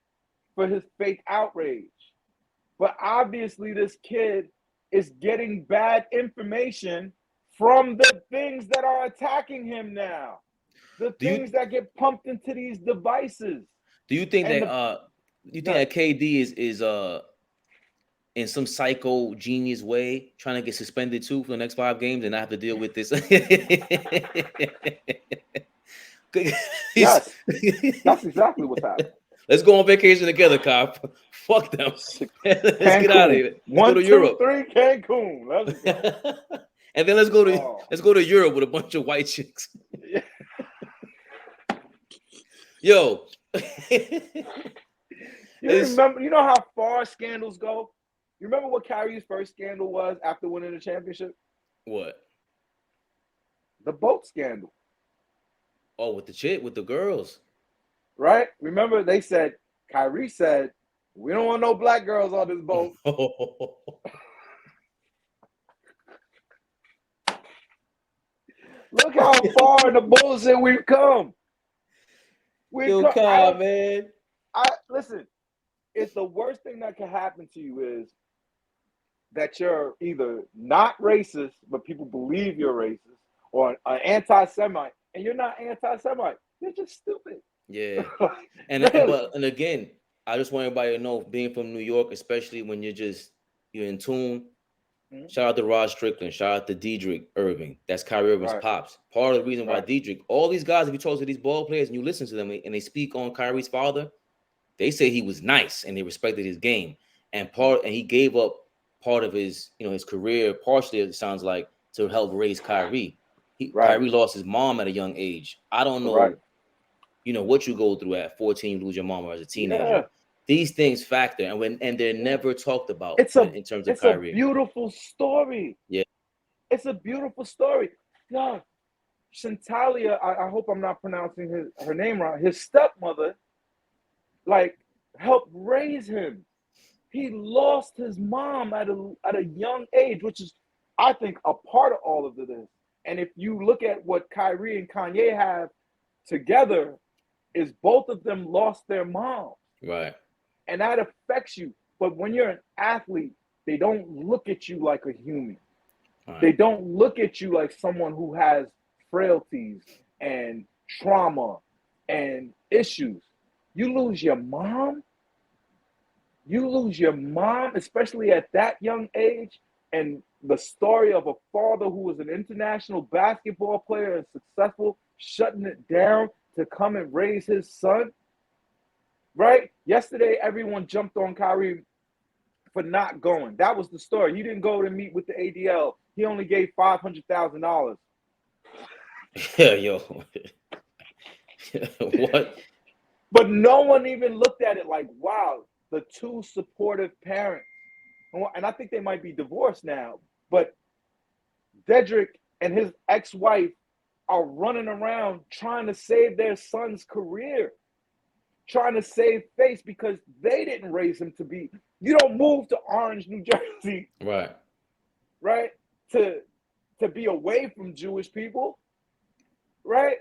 for his fake outrage. But obviously, this kid is getting bad information from the things that are attacking him now. The things that get pumped into these devices. Do you think that KD is in some psycho genius way trying to get suspended too for the next 5 games and not have to deal with this? Yes, that's exactly what's happening. Let's go on vacation together, cop. Fuck them. Let's get out of here. Let's go to Europe. 1, 2, 3, Cancun. Let's go. And then let's go to Europe with a bunch of white chicks. Yeah. Yo. You know how far scandals go? You remember what Kyrie's first scandal was after winning the championship? What? The boat scandal. Oh, with the girls. Right? Remember Kyrie said, we don't want no black girls on this boat. Look how far in the bullshit we've come. Man. Listen, it's the worst thing that can happen to you is that you're either not racist, but people believe you're racist, or an anti-Semite, and you're not anti-Semite. You're just stupid. Yeah. And again, I just want everybody to know, being from New York, especially when you're in tune. Mm-hmm. Shout out to Rod Strickland. Shout out to Diedrich Irving. That's Kyrie Irving's pops. Part of the reason why Diedrich, all these guys, if you talk to these ball players and you listen to them and they speak on Kyrie's father, they say he was nice and they respected his game. And he gave up part of his, his career, partially, it sounds like, to help raise Kyrie. Kyrie lost his mom at a young age. I don't know, what you go through at 14, you lose your mom as a teenager. Yeah. These things factor, and they're never talked about in terms of Kyrie. It's a beautiful story. Yeah. It's a beautiful story. No, Shantalia, I hope I'm not pronouncing her name wrong. His stepmother, like, helped raise him. He lost his mom at a young age, which is, I think, a part of all of this. And if you look at what Kyrie and Kanye have together, is both of them lost their moms. Right. And that affects you. But when you're an athlete, they don't look at you like a human. Right. They don't look at you like someone who has frailties and trauma and issues. You lose your mom. You lose your mom, especially at that young age. And the story of a father who was an international basketball player and successful, shutting it down to come and raise his son, right? Yesterday, everyone jumped on Kyrie for not going. That was the story. He didn't go to meet with the ADL. He only gave $500,000. Yeah, yo. What? But no one even looked at it like, wow, the two supportive parents. And I think they might be divorced now. But Dedrick and his ex-wife are running around trying to save their son's career, trying to save face because they didn't raise him to be. You don't move to Orange, New Jersey, right, to be away from Jewish people, right?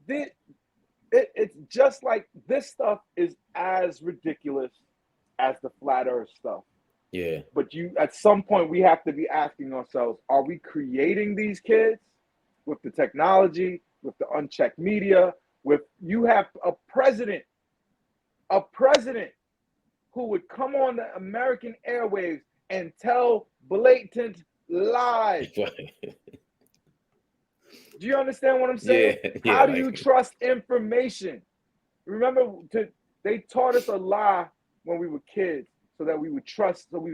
It's just like this stuff is as ridiculous as the flat earth stuff. Yeah. But at some point, we have to be asking ourselves, are we creating these kids with the technology, with the unchecked media, you have a president who would come on the American airwaves and tell blatant lies. Do you understand what I'm saying? Yeah, How do you trust information? Remember, they taught us a lie when we were kids so that we would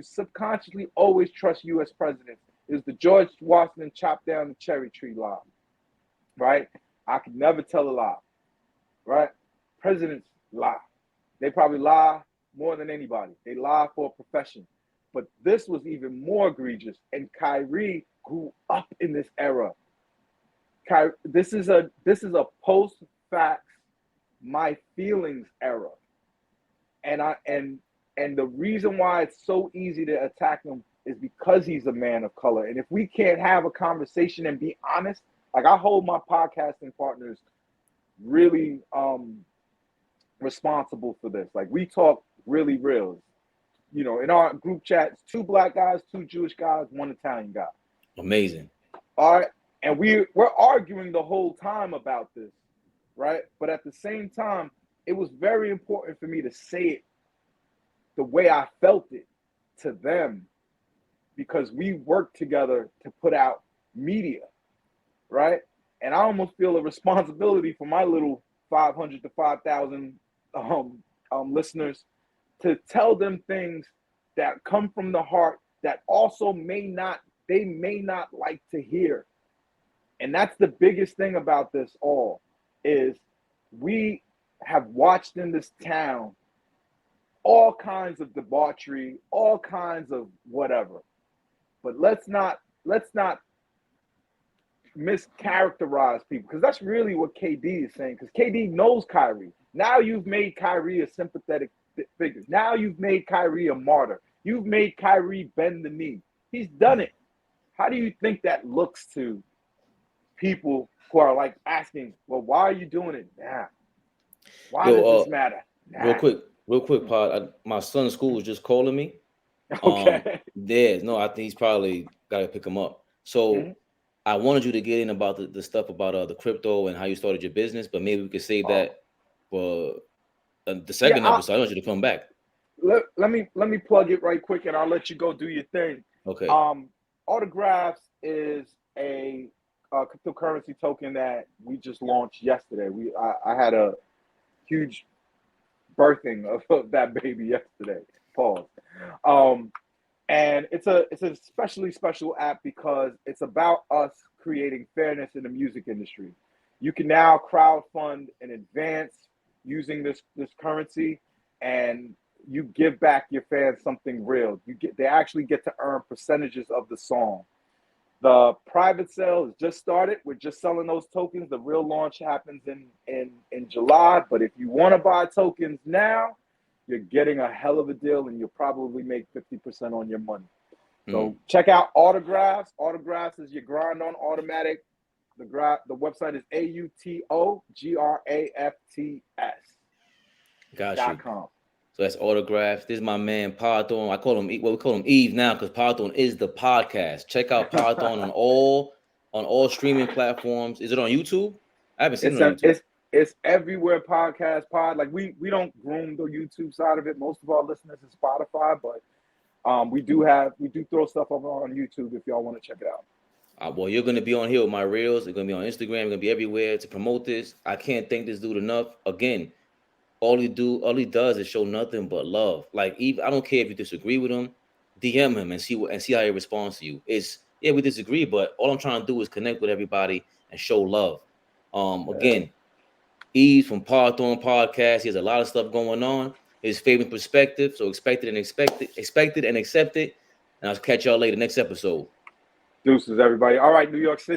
subconsciously always trust U.S. presidents. It was the George Washington chop down the cherry tree lie, right? I could never tell a lie, right? Presidents lie. They probably lie more than anybody. They lie for a profession. But this was even more egregious. And Kyrie grew up in this era. This is a post-facts, my feelings era. And the reason why it's so easy to attack him is because he's a man of color. And if we can't have a conversation and be honest, like I hold my podcasting partners really responsible for this. Like we talk really real. You know, in our group chats, 2 black guys, 2 Jewish guys, 1 Italian guy. Amazing. All right. And we're arguing the whole time about this, right? But at the same time, it was very important for me to say it the way I felt it to them because we worked together to put out media, right? And I almost feel a responsibility for my little 500 to 5,000 listeners to tell them things that come from the heart that also they may not like to hear. And that's the biggest thing about this all is we have watched in this town all kinds of debauchery, all kinds of whatever. But let's not mischaracterize people because that's really what KD is saying because KD knows Kyrie. Now you've made Kyrie a sympathetic figure. Now you've made Kyrie a martyr. You've made Kyrie bend the knee. He's done it. How do you think that looks to people who are like asking, well, why are you doing it now? Why does this matter? Nah. Real quick, Pod. My son's school was just calling me. Okay. I think he's probably got to pick him up. So I wanted you to get in about the stuff about the crypto and how you started your business, but maybe we could save that for the second episode. I want you to come back. Let me plug it right quick, and I'll let you go do your thing. Okay. Autografts is a cryptocurrency token that we just launched yesterday. I had a huge birthing of that baby yesterday. Pause. And it's a especially special app because it's about us creating fairness in the music industry. You can now crowdfund in advance using this currency, and you give back your fans something real. They actually get to earn percentages of the song. The private sale has just started. We're just selling those tokens. The real launch happens in July. But if you want to buy tokens now, you're getting a hell of a deal, and you'll probably make 50% on your money. So check out Autografts. Autografts is your grind on automatic. The website is AUTOGRAFTS.com. So that's Autografts. This is my man Podthorn. We call him Yves now because Podthorn is the podcast. Check out Podthorn on all streaming platforms. Is it on YouTube? I haven't seen it on YouTube. It's everywhere. Podcast pod. Like we don't groom the YouTube side of it. Most of our listeners is Spotify, but we do throw stuff up on YouTube if y'all want to check it out. Well, you're gonna be on here with my reels. You're gonna be on Instagram. You're gonna be everywhere to promote this. I can't thank this dude enough. Again, all he does is show nothing but love. Like, Eve, I don't care if you disagree with him, DM him and see how he responds to you. We disagree, but all I'm trying to do is connect with everybody and show love. Again, Yves from Podthorn Podcast. He has a lot of stuff going on. His favorite perspective. So expected and accepted. And I'll catch y'all later next episode. Deuces, everybody. All right, New York City.